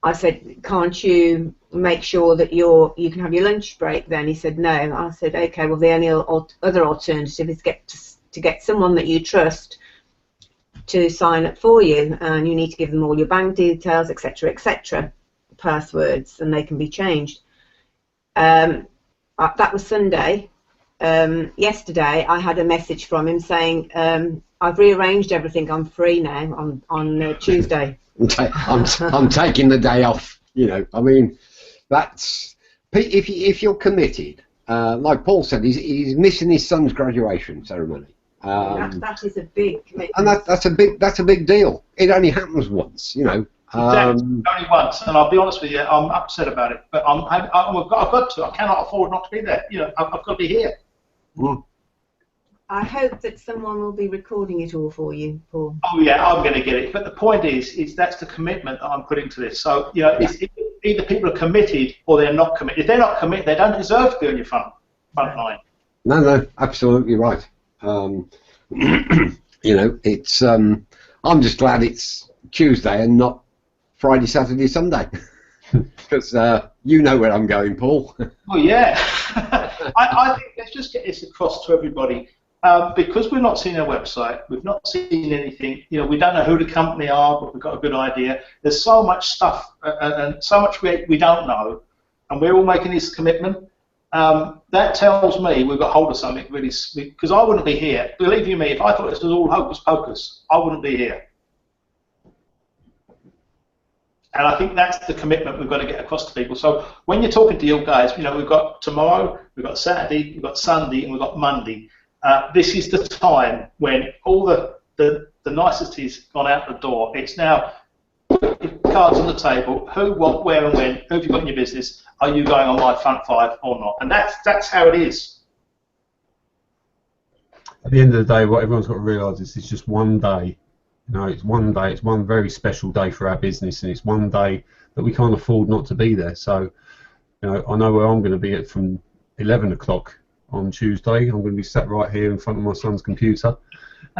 I said, can't you make sure that you can have your lunch break then? He said, no. I said, okay, well, the only other alternative is to get someone that you trust to sign up for you, and you need to give them all your bank details, etc., passwords, and they can be changed. That was Sunday. Yesterday, I had a message from him saying, I've rearranged everything, I'm free now on Tuesday. I'm taking the day off. You know, I mean, that's if you're committed. Like Paul said, he's missing his son's graduation ceremony. That is a big commitment. And that's a big deal. It only happens once, you know. Exactly. Only once, and I'll be honest with you, I'm upset about it. But I've got to. I cannot afford not to be there. You know, I've got to be here. Mm. I hope that someone will be recording it all for you, Paul. Oh yeah, I'm going to get it. But the point is that's the commitment that I'm putting to this. So you know, it's either people are committed or they're not committed. If they're not committed, they don't deserve to be on your front line. No, absolutely right. You know, it's. I'm just glad it's Tuesday and not Friday, Saturday, Sunday, because you know where I'm going, Paul. Oh yeah, I think let's just get this across to everybody. Because we've not seen their website, we've not seen anything, you know, we don't know who the company are, but we've got a good idea. There's so much stuff and so much we don't know, and we're all making this commitment. That tells me we've got hold of something really, because I wouldn't be here. Believe you me, if I thought this was all hocus pocus, I wouldn't be here. And I think that's the commitment we've got to get across to people. So when you're talking to your guys, you know, we've got tomorrow, we've got Saturday, we've got Sunday, and we've got Monday. This is the time when all the niceties gone out the door. It's now cards on the table. Who, what, where, and when. Who have you got in your business? Are you going on my front five or not? And that's how it is. At the end of the day, what everyone's got to realise is it's just one day. You know, it's one day. It's one very special day for our business, and it's one day that we can't afford not to be there. So, you know, I know where I'm going to be at from 11 o'clock on Tuesday. I'm going to be sat right here in front of my son's computer,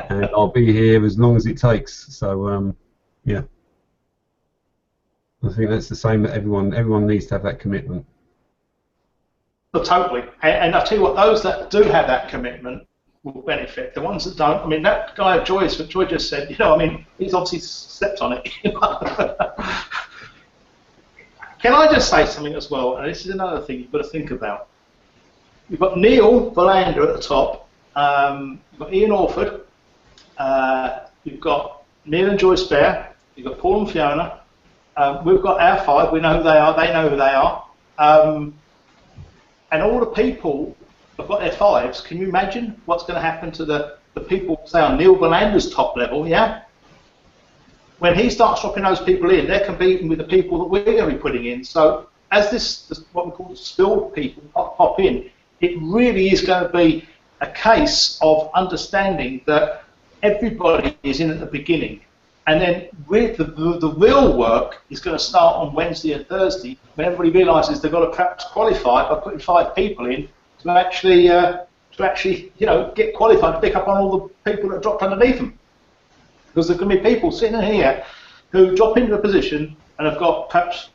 and I'll be here as long as it takes. So, yeah, I think that's the same that everyone needs to have that commitment. Well, totally. And I'll tell you what, those that do have that commitment will benefit. The ones that don't, I mean, that guy Joy just said, you know, I mean, he's obviously slept on it. Can I just say something as well? And this is another thing you've got to think about. You've got Neil Verlander at the top. You've got Ian Orford. You've got Neil and Joyce Bear. You've got Paul and Fiona. We've got our five. We know who they are. They know who they are. And all the people have got their fives. Can you imagine what's going to happen to the people, say, on Neil Verlander's top level, yeah? When he starts dropping those people in, they're competing with the people that we're going to be putting in. So as this what we call spilled people pop in, it really is going to be a case of understanding that everybody is in at the beginning. And then the real work is going to start on Wednesday and Thursday when everybody realises they've got to perhaps qualify by putting 5 people in to actually you know, get qualified to pick up on all the people that dropped underneath them. Because there's going to be people sitting here who drop into a position and have got perhaps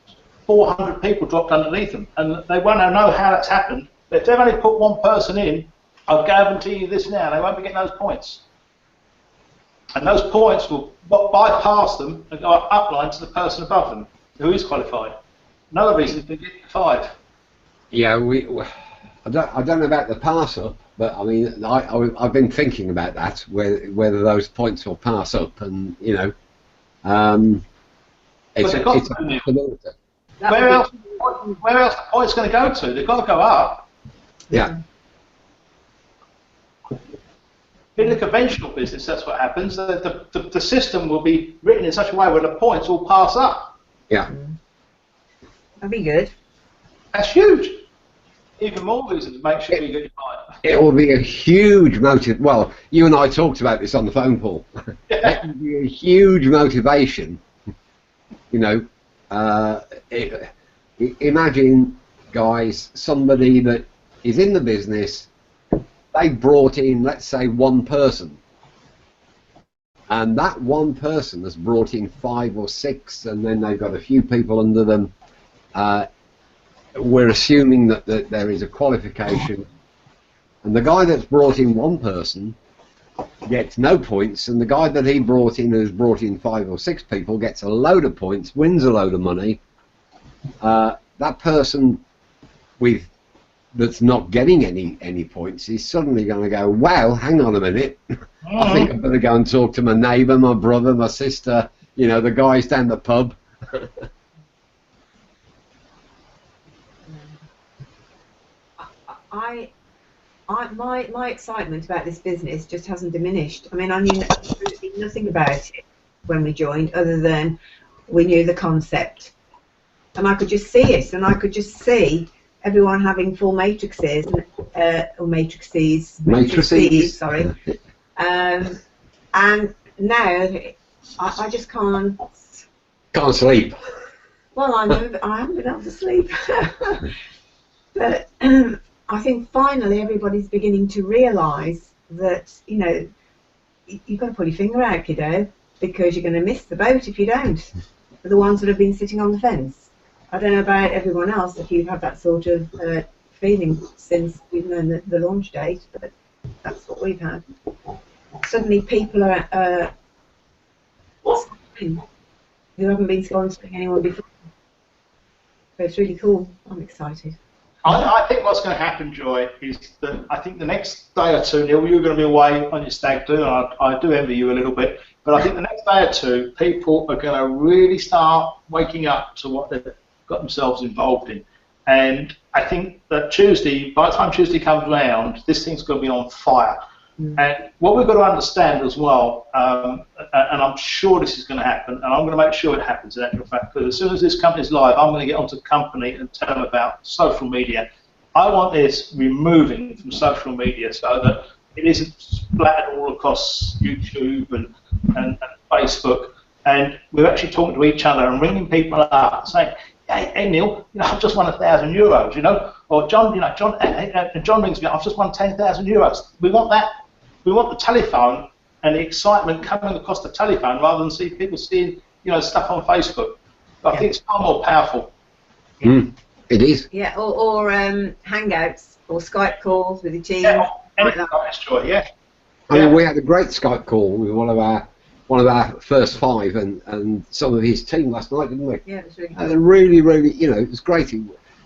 400 people dropped underneath them, and they won't know how that's happened. But if they've only put one person in, I'll guarantee you this now, they won't be getting those points. And those points will bypass them and go upline to the person above them who is qualified. Another reason is to get 5. Yeah, I don't know about the pass up, but I mean, I've been thinking about that, whether those points will pass up, and you know, it's a possibility. Where else the points going to go to? They've got to go up. Yeah. In the conventional business, that's what happens. The system will be written in such a way where the points will pass up. Yeah. That'd be good. That's huge. Even more reason to make sure you get your five. It will be a huge motive. Well, you and I talked about this on the phone, Paul. It will be a huge motivation. You know, imagine, guys, somebody that is in the business. They brought in, let's say, one person, and that one person has brought in 5 or 6, and then they've got a few people under them, we're assuming that there is a qualification, and the guy that's brought in one person gets no points, and the guy that he brought in, who's brought in 5 or 6 people, gets a load of points, wins a load of money. That person that's not getting any points is suddenly going to go, well, hang on a minute, I think I better go and talk to my neighbour, my brother, my sister, you know, the guys down the pub. My excitement about this business just hasn't diminished. I mean, I knew absolutely nothing about it when we joined, other than we knew the concept, and I could just see it, and I could just see everyone having full matrices, or matrices, sorry. And now I just can't sleep. Well, I haven't been able to sleep. But I think finally everybody's beginning to realise that, you know, you've got to pull your finger out, kiddo, because you're going to miss the boat if you don't. For the ones that have been sitting on the fence. I don't know about everyone else, if you've had that sort of feeling since we've known the launch date, but that's what we've had. Suddenly people are who haven't been sponsoring anyone before. So it's really cool. I'm excited. I think what's going to happen, Joy, is that I think the next day or two, Neil, you're going to be away on your stag do, and I do envy you a little bit, but I think the next day or two, people are going to really start waking up to what they've got themselves involved in. And I think that Tuesday, by the time Tuesday comes round, this thing's going to be on fire. And what we've got to understand as well, and I'm sure this is going to happen, and I'm going to make sure it happens in actual fact, because as soon as this company's live, I'm going to get onto the company and tell them about social media. I want this removing from social media so that it isn't splattered all across YouTube and Facebook. And we're actually talking to each other and ringing people up, saying, hey Neil, you know, I've just won €1,000, you know, or John, you know, John rings me up, I've just won 10,000 euros. We want that. We want the telephone and the excitement coming across the telephone rather than people seeing, you know, stuff on Facebook. I think it's far more powerful. It is. Yeah, or Hangouts or Skype calls with the team. Yeah, anything like that, Joy, yeah. I mean, we had a great Skype call with one of our first 5 and some of his team last night, didn't we? Yeah, it was really cool. Really, you know, it was great.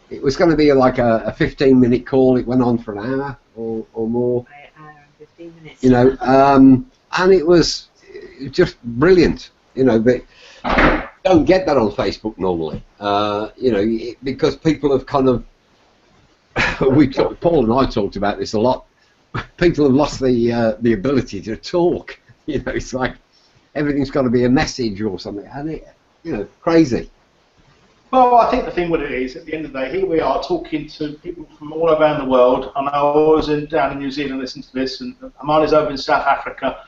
It was going to be like a 15-minute call. It went on for an hour or more. An hour and 15 minutes. You know, and it was just brilliant. You know, but don't get that on Facebook normally. You know, because people have kind of Paul and I talked about this a lot. People have lost the ability to talk. You know, it's like everything's got to be a message or something, and it, you know, crazy. Well, I think the thing with it is, at the end of the day, here we are talking to people from all around the world. I know I was down in New Zealand listening to this, and Amani's over in South Africa.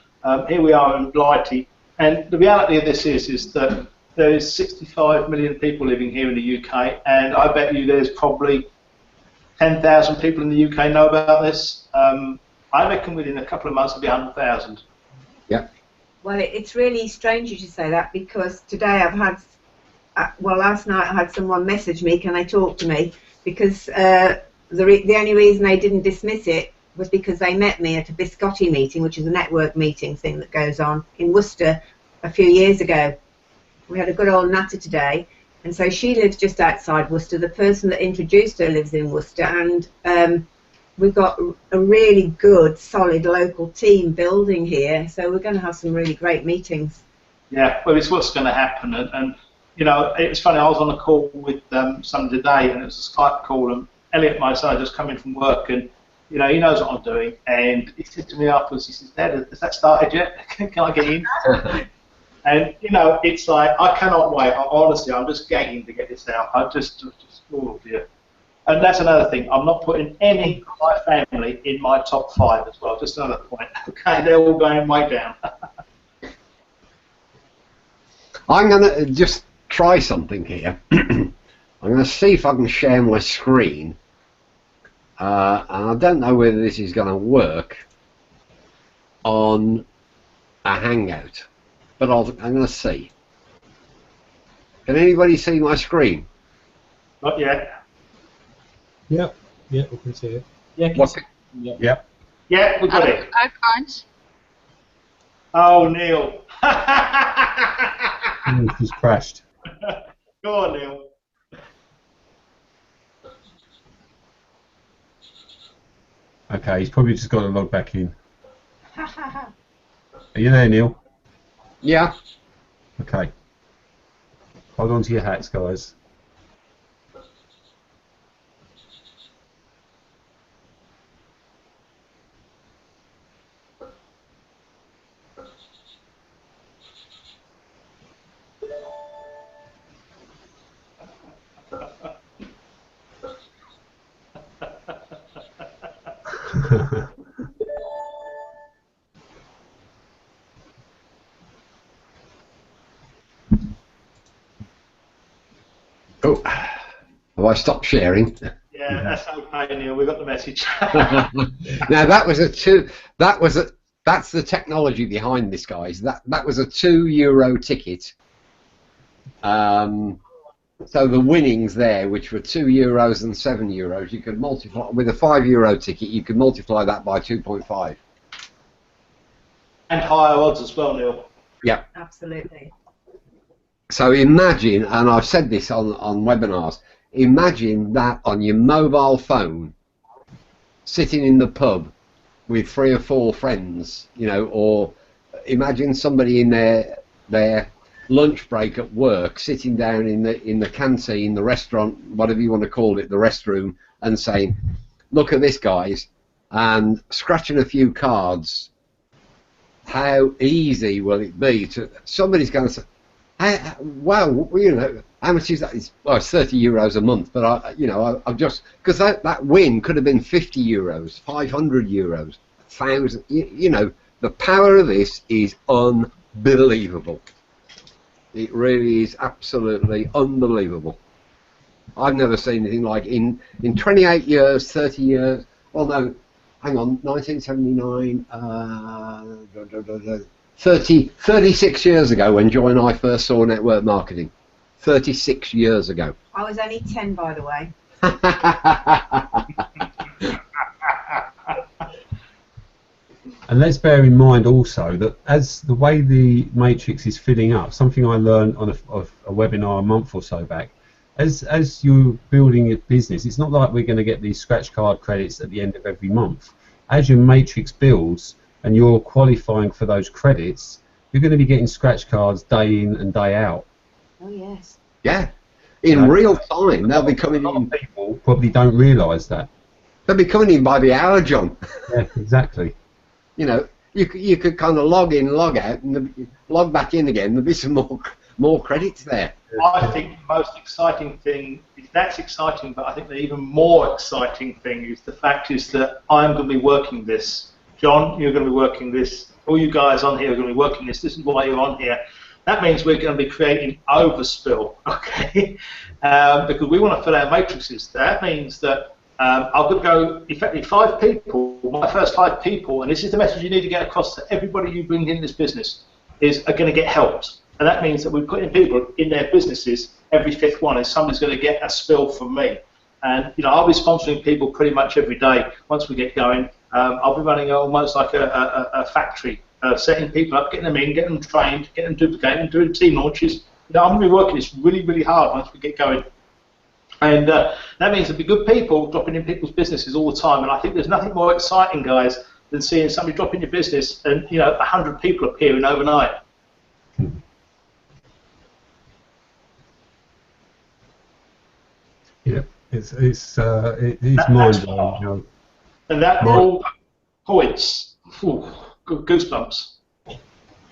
Here we are in Blighty, and the reality of this is that there is 65 million people living here in the UK, and I bet you there's probably 10,000 people in the UK know about this. I reckon within a couple of months it'll be 100,000. Yeah. Well, it's really strange you should say that, because today I've had, well, last night I had someone message me, can they talk to me? Because the only reason they didn't dismiss it was because they met me at a Biscotti meeting, which is a network meeting thing that goes on in Worcester a few years ago. We had a good old natter today, and so she lives just outside Worcester. The person that introduced her lives in Worcester, and we've got a really good, solid local team building here, so we're going to have some really great meetings. Yeah, well, it's what's going to happen, and you know, it's funny, I was on a call with somebody today, and it was a Skype call, and Elliot, my son, just come in from work, and you know, he knows what I'm doing, and he said to me afterwards, he says, Dad, has that started yet? Can I get in? And you know, it's like, I cannot wait. Honestly, I'm just gagging to get this out. I just oh dear. And that's another thing. I'm not putting any of my family in my top 5 as well. Just another point. Okay, they're all going way down. I'm going to just try something here. I'm going to see if I can share my screen. And I don't know whether this is going to work on a hangout, but I'm going to see. Can anybody see my screen? Not yet. Yep. Yep, we can see it. Yeah, What? Yep. Yeah, we got it. I can't. Oh, Neil. It's just crashed. Go on, Neil. Okay, he's probably just got to log back in. Are you there, Neil? Yeah. Okay. Hold on to your hats, guys. Oh, have I stopped sharing? Yeah, that's okay, Neil. We got the message. Now that was a two. That's the technology behind this, guys. That was a €2 ticket. So the winnings there, which were €2 and €7, you could multiply with a €5 ticket. You could multiply that by 2.5. And higher odds as well, Neil. Yeah. Absolutely. So imagine, and I've said this on webinars, imagine that on your mobile phone, sitting in the pub with 3 or 4 friends, you know, or imagine somebody in their lunch break at work, sitting down in the canteen, the restaurant, whatever you want to call it, the restroom, and saying, "Look at this, guys," and scratching a few cards. How easy will it be to? Somebody's going to say, "Wow, you know, how much is that?" It's €30 a month, but I've just because that win could have been €50, €500, 1,000. You know, the power of this is unbelievable. It really is absolutely unbelievable. I've never seen anything like in 28 years, 30 years. Well, no, hang on, 1979. 36 years ago when Joy and I first saw network marketing. 36 years ago. I was only 10, by the way. And let's bear in mind also that as the way the matrix is filling up, something I learned on a webinar a month or so back, as you're building your business, it's not like we're going to get these scratch card credits at the end of every month. As your matrix builds and you're qualifying for those credits, you're going to be getting scratch cards day in and day out. Oh, yes. Yeah, in real time. They'll be coming in. People probably don't realise that. They'll be coming in by the hour, John. Yeah, exactly. You know, you could kind of log in, log out, and log back in again. There'll be some more credits there. I think the most exciting thing, that's exciting, but I think the even more exciting thing is the fact is that I'm going to be working this. John, you're going to be working this. All you guys on here are going to be working this. This is why you're on here. That means we're going to be creating overspill, okay? Because we want to fill our matrices. That means that I've got to go, effectively 5 people, my first 5 people, and this is the message you need to get across to everybody you bring in this business, are going to get helped. And that means that we're putting people in their businesses, every 5th one, and somebody's going to get a spill from me. And, you know, I'll be sponsoring people pretty much every day once we get going. I'll be running almost like a factory, setting people up, getting them in, getting them trained, getting them duplicating, doing team launches. You know, I'm going to be working this really, really hard once we get going. And that means there'll be good people dropping in people's businesses all the time. And I think there's nothing more exciting, guys, than seeing somebody drop in your business and, you know, 100 people appearing overnight. Yeah, it's mind-blowing. You know. And that all points. Ooh, goosebumps.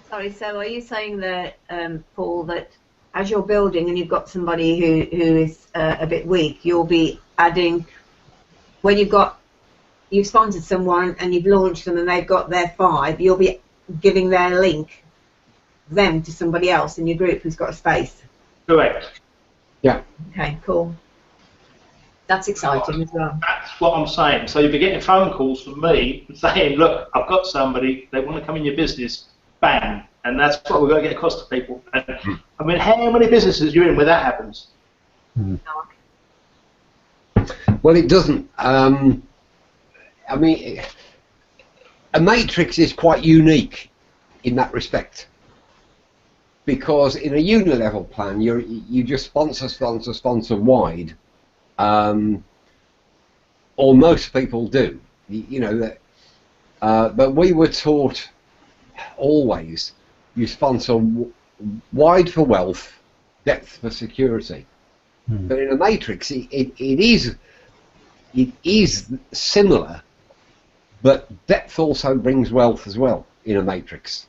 Sorry, so are you saying that, Paul, that as you're building and you've got somebody who is a bit weak, you'll be adding, when you've sponsored someone and you've launched them and they've got their 5, you'll be giving their link, them to somebody else in your group who's got a space? Correct. Yeah. Okay, cool. That's exciting as well. That's what I'm saying. So you'll be getting phone calls from me saying, look, I've got somebody, they want to come in your business, bang. And that's what we've got to get across to people. And, I mean, how many businesses are you in where that happens? Well, it doesn't. I mean, a matrix is quite unique in that respect, because in a unilevel plan, you just sponsor wide, or most people do. You know that, but we were taught always you sponsor wide for wealth, depth for security. But in a matrix, it is similar, but depth also brings wealth as well in a matrix.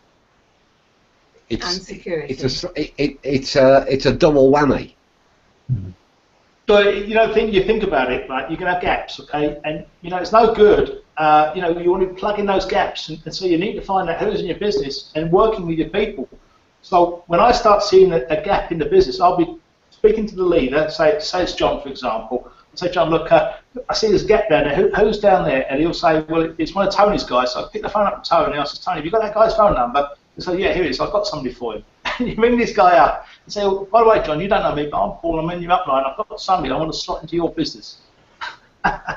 And security. It's a double whammy. So, you know, you think about it, right? You're going to have gaps, okay? And, you know, it's no good, you know, you want to plug in those gaps. And so you need to find out who's in your business and working with your people. So when I start seeing a gap in the business, I'll be speaking to the leader, say it's John, for example. I'll say, John, look, I see there's a gap down there. Who's down there? And he'll say, well, it's one of Tony's guys. So I pick the phone up to Tony and I say, Tony, have you got that guy's phone number? He says, yeah, here it is. I've got somebody for him. And you ring this guy up and say, well, by the way, John, you don't know me, but I'm Paul. I'm in your upline. I've got somebody. I want to slot into your business. I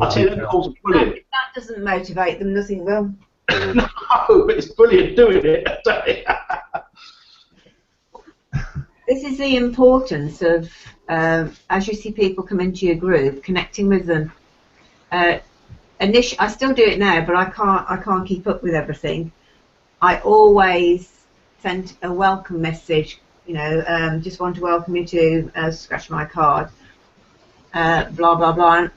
tell you, that calls are brilliant. If that doesn't motivate them, nothing will. No, but it's brilliant doing it. I tell you. This is the importance of, as you see people come into your group, connecting with them. I still do it now, but I can't keep up with everything. I always send a welcome message. You know, just want to welcome you to Scratch My Card. Blah blah blah,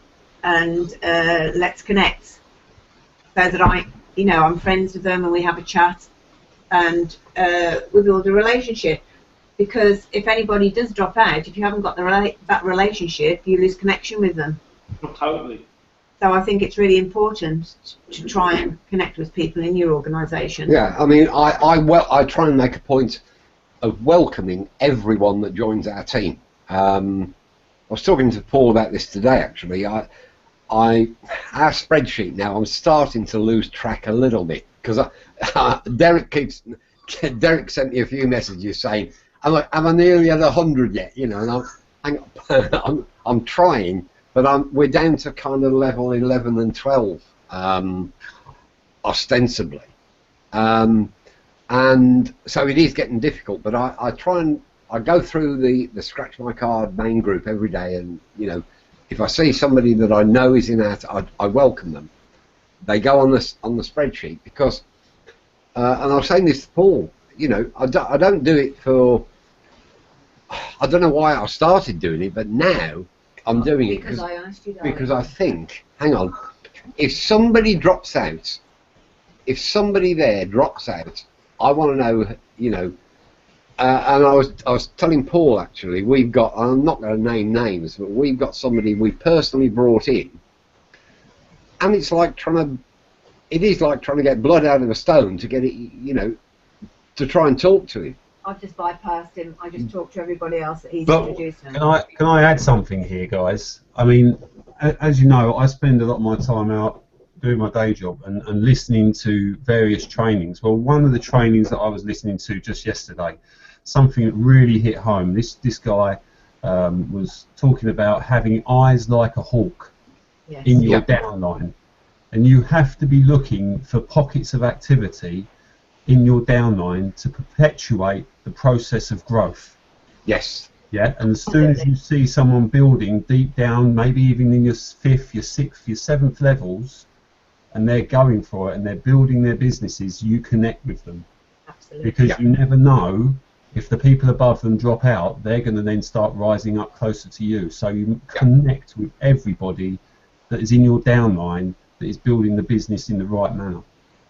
and let's connect. So that I'm friends with them and we have a chat, and we build a relationship. Because if anybody does drop out, if you haven't got that relationship, you lose connection with them. Totally. So I think it's really important to try and connect with people in your organisation. Yeah, I mean, I try and make a point of welcoming everyone that joins our team. I was talking to Paul about this today, actually. Our spreadsheet now, I'm starting to lose track a little bit because Derek sent me a few messages saying, am I nearly at 100 yet? You know, and I'm trying, but we're down to kind of level 11 and 12, ostensibly, and so it is getting difficult. But I try and I go through the Scratch My Card main group every day, and you know, if I see somebody that I know is in that, I welcome them. They go on the spreadsheet because, and I was saying this to Paul. You know, I don't do it for. I don't know why I started doing it, but now I'm doing it because I think, hang on, if somebody drops out, if somebody there drops out, I want to know, you know, and I was telling Paul actually, we've got, I'm not going to name names, but we've got somebody we personally brought in, and it's like it is like trying to get blood out of a stone to get it, you know, to try and talk to him. I've just bypassed him. I just talk to everybody else that he's introduced him. Can I add something here, guys? I mean, as you know, I spend a lot of my time out doing my day job and listening to various trainings. Well, one of the trainings that I was listening to just yesterday, something that really hit home. This guy was talking about having eyes like a hawk in your downline, and you have to be looking for pockets of activity in your downline to perpetuate the process of growth. Yes. Yeah, and as soon as you see someone building deep down, maybe even in your 5th, your 6th, your 7th levels, and they're going for it and they're building their businesses, you connect with them. Absolutely. Because you never know if the people above them drop out, they're going to then start rising up closer to you. So you connect with everybody that is in your downline that is building the business in the right manner.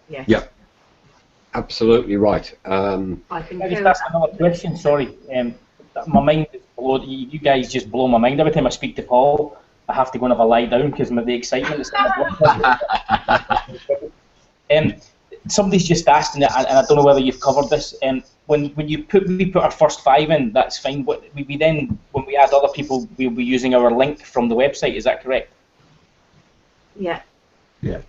Yes. Yeah. Absolutely right. I can I just ask another question. Sorry, my mind is blown. You guys just blow my mind every time I speak to Paul. I have to go and have a lie down because of the excitement is somebody's just asked, and I don't know whether you've covered this. When we put our first 5 in, that's fine. We then, when we add other people, we'll be using our link from the website. Is that correct? Yeah. Yeah.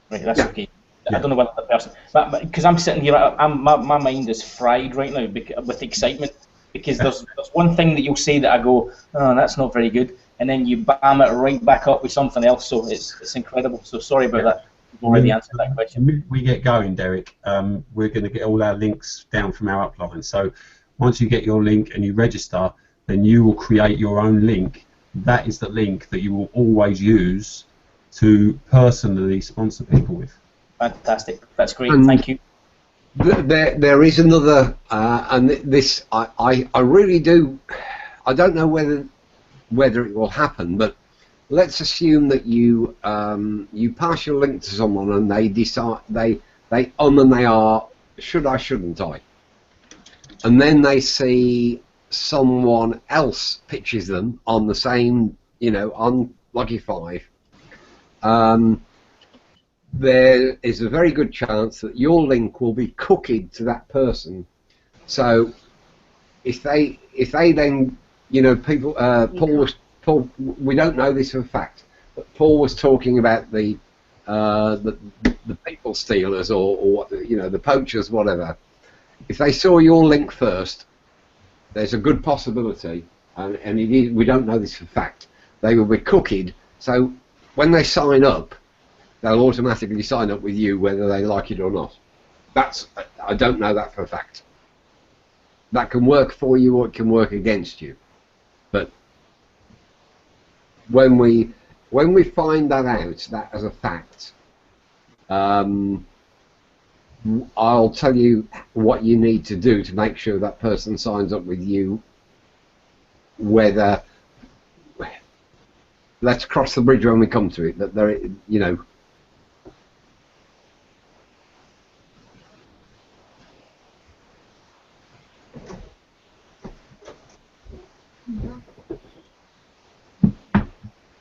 Right. That's okay. I don't know whether the person, but because I'm sitting here, my mind is fried right now with excitement, because there's one thing that you'll say that I go, oh, that's not very good, and then you bam it right back up with something else. So it's incredible. So sorry about that. You've already answered that question. When we get going, Derek, we're going to get all our links down from our upline. So once you get your link and you register, then you will create your own link. That is the link that you will always use to personally sponsor people with. Fantastic. That's great. And thank you. There is another, and this I really do. I don't know whether it will happen, but let's assume that you you pass your link to someone and they decide they and they are, should I, shouldn't I? And then they see someone else pitches them on the same, on Lucky 5. There is a very good chance that your link will be cookied to that person. So if they then, people, Paul, we don't know this for a fact, but Paul was talking about the people stealers or the poachers, whatever. If they saw your link first, there's a good possibility, and we don't know this for a fact, they will be cookied. So when they sign up, they'll automatically sign up with you whether they like it or not. I don't know that for a fact. That can work for you or it can work against you. But when we find that out, that as a fact, I'll tell you what you need to do to make sure that person signs up with you. Whether, let's cross the bridge when we come to it. That there,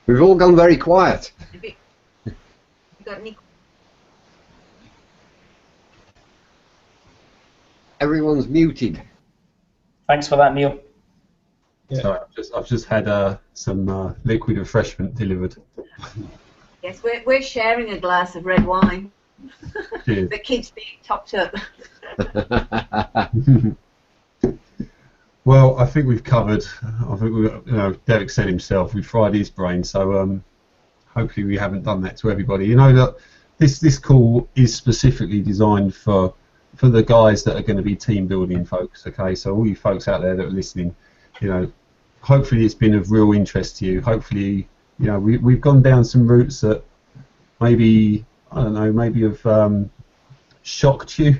We've all gone very quiet. You got any? Everyone's muted. Thanks for that, Neil. Yeah. Sorry, I've just had some liquid refreshment delivered. Yes, we're sharing a glass of red wine Cheers. that keeps being topped up. Well, I think we've covered. I think Derek said himself, we fried his brain. So hopefully we haven't done that to everybody. That this call is specifically designed for the guys that are going to be team building folks. Okay, so all you folks out there that are listening, hopefully it's been of real interest to you. Hopefully, we've gone down some routes that maybe have shocked you.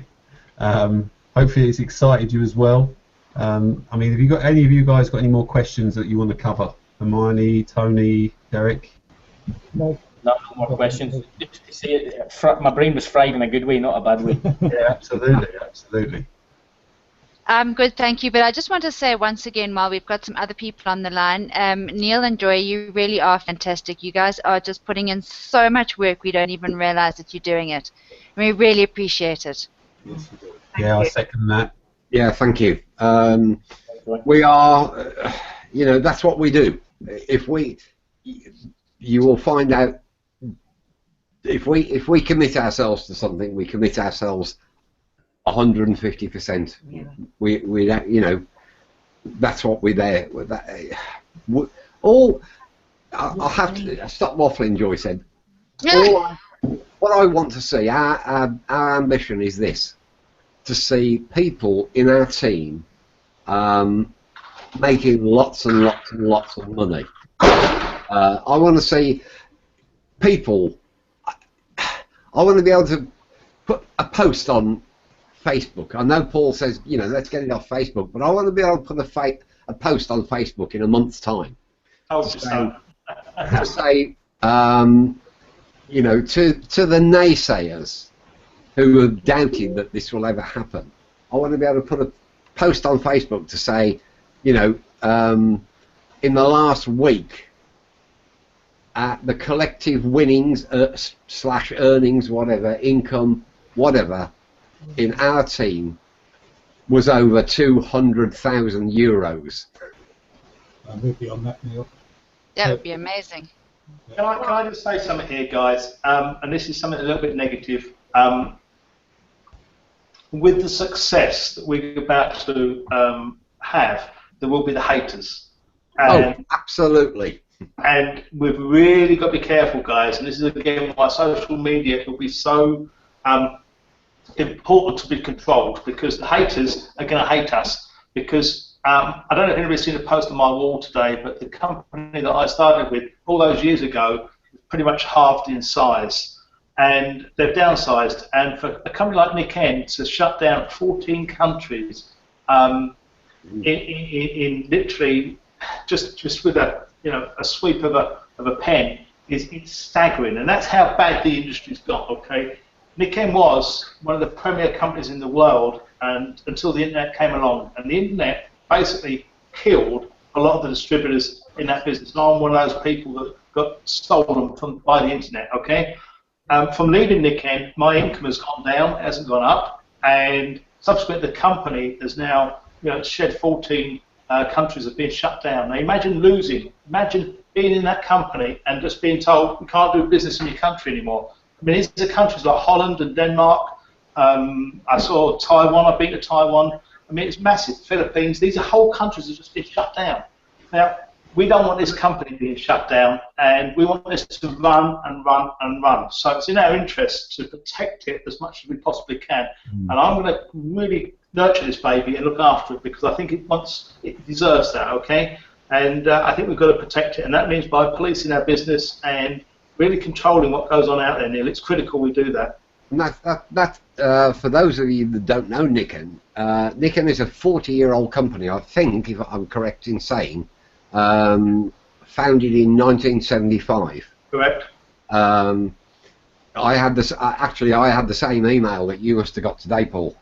Hopefully it's excited you as well. Have you got any of you guys got any more questions that you want to cover? Hermione, Tony, Derek? No. No more questions. My brain was fried in a good way, not a bad way. Yeah, absolutely. I'm good, thank you. But I just want to say once again, while we've got some other people on the line, Neil and Joy, you really are fantastic. You guys are just putting in so much work, we don't even realize that you're doing it. We really appreciate it. Yeah, I second that. Yeah, thank you. We are, that's what we do. You will find out. If we commit ourselves to something, we commit ourselves 150%. Yeah. We don't, that's what we're there with. I'll have to stop waffling. Joy said. What I want to see, our ambition is this: to see people in our team making lots and lots and lots of money. I want to see people. I want to be able to put a post on Facebook. I know Paul says, let's get it off Facebook, but I want to be able to put a post on Facebook in a month's time. To say, to the naysayers who have doubted that this will ever happen, I want to be able to put a post on Facebook to say, in the last week, the collective winnings / earnings, whatever, income, whatever, in our team was over 200,000 euros. I'm with you on that, Neil. That would be amazing. Can I just say something here, guys? And this is something a little bit negative. with the success that we're about to have, there will be the haters. Oh, absolutely. And we've really got to be careful, guys. And this is again why social media will be so important to be controlled, because the haters are going to hate us. Because I don't know if anybody's seen a post on my wall today, but the company that I started with all those years ago pretty much halved in size, and they've downsized. And for a company like Nick N to shut down 14 countries in literally just with a a sweep of a pen it's staggering, and that's how bad the industry's got. Okay, Nick N was one of the premier companies in the world, and until the internet came along, and the internet basically killed a lot of the distributors in that business. And I'm one of those people that got stolen by the internet. Okay, from leaving Nick N, my income has gone down, it hasn't gone up, and subsequently the company has now shed 14 countries have been shut down. Now imagine being in that company and just being told you can't do business in your country anymore. I mean, these are countries like Holland and Denmark. I saw Taiwan. I've been to Taiwan. I mean, it's massive. Philippines. These are whole countries that have just been shut down. Now, we don't want this company being shut down, and we want this to run and run and run. So it's in our interest to protect it as much as we possibly can. And I'm going to really nurture this baby and look after it, because I think it deserves that. Okay, and I think we've got to protect it, and that means by policing our business and really controlling what goes on out there, Neil. It's critical we do that. And that for those of you that don't know Nick N, Nick N is a 40-year-old company, I think, if I'm correct in saying, founded in 1975. Correct. I had this. Actually, I had the same email that you must have got today, Paul,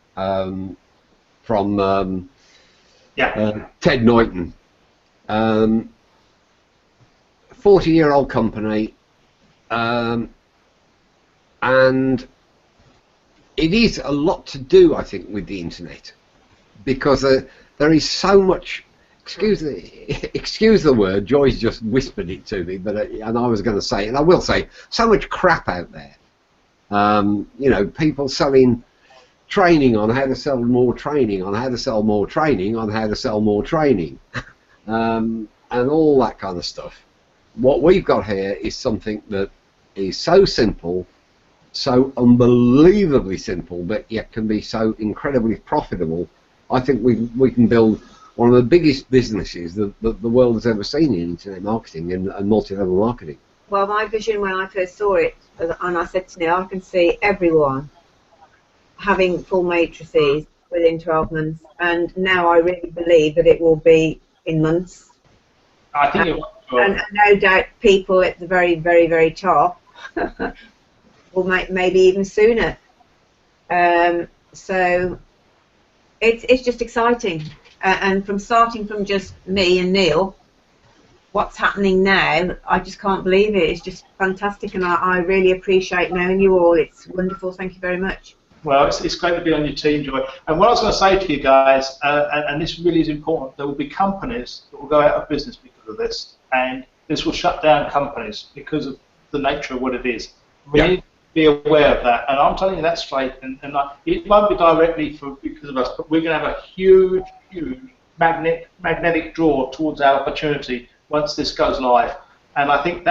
from Ted Norton. 40-year-old company, and it is a lot to do, I think, with the internet, because there is so much. Excuse the word. Joy's just whispered it to me, but and I was going to say, and I will say, so much crap out there. People selling training on how to sell more training, on how to sell more training, on how to sell more training, and all that kind of stuff. What we've got here is something that is so simple, so unbelievably simple, but yet can be so incredibly profitable. I think we can build one of the biggest businesses that the world has ever seen in internet marketing and multi-level marketing. Well, my vision when I first saw it, and I said to Neil, I can see everyone having full matrices within 12 months, and now I really believe that it will be in months. I think it will. And no doubt people at the very, very, very top will maybe even sooner. So it's just exciting. And starting from just me and Neil, what's happening now, I just can't believe it. It's just fantastic, and I really appreciate knowing you all. It's wonderful. Thank you very much. Well, it's great to be on your team, Joy. And what I was going to say to you guys, and this really is important, there will be companies that will go out of business because of this, and this will shut down companies because of the nature of what it is. We need to be aware of that, and I'm telling you that straight. And it won't be directly because of us, but we're going to have a huge magnetic draw towards our opportunity once this goes live. And I think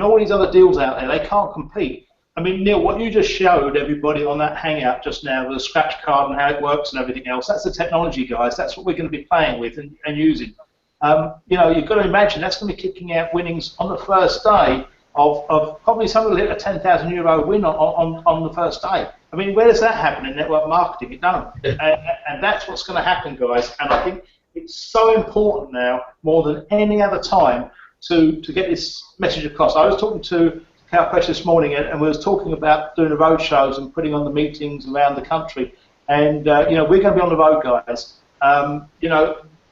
all these other deals out there, they can't compete. I mean, Neil, what you just showed everybody on that hangout just now with a scratch card and how it works and everything else, that's the technology, guys. That's what we're going to be playing with and using. You've got to imagine that's going to be kicking out winnings on the first day of probably someone will hit a €10,000 win on the first day. I mean, where does that happen in network marketing? It don't. And that's what's going to happen, guys. And I think it's so important now, more than any other time, to get this message across. I was talking to Cal Press this morning, and we was talking about doing the road shows and putting on the meetings around the country. And we're going to be on the road, guys.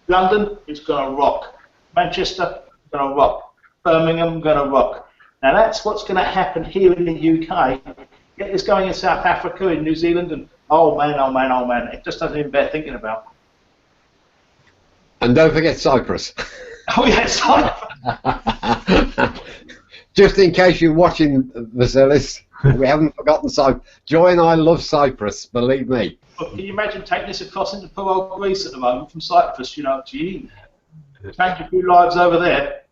London is going to rock. Manchester going to rock. Birmingham going to rock. Now that's what's going to happen here in the UK. Get this going in South Africa, in New Zealand, and oh man, it just doesn't even bear thinking about. And don't forget Cyprus. Oh yes, Cyprus. Just in case you're watching, Vasilis, We haven't forgotten Cyprus. Joy and I love Cyprus, believe me. But can you imagine taking this across into poor old Greece at the moment from Cyprus? You know, gee, change a few lives over there.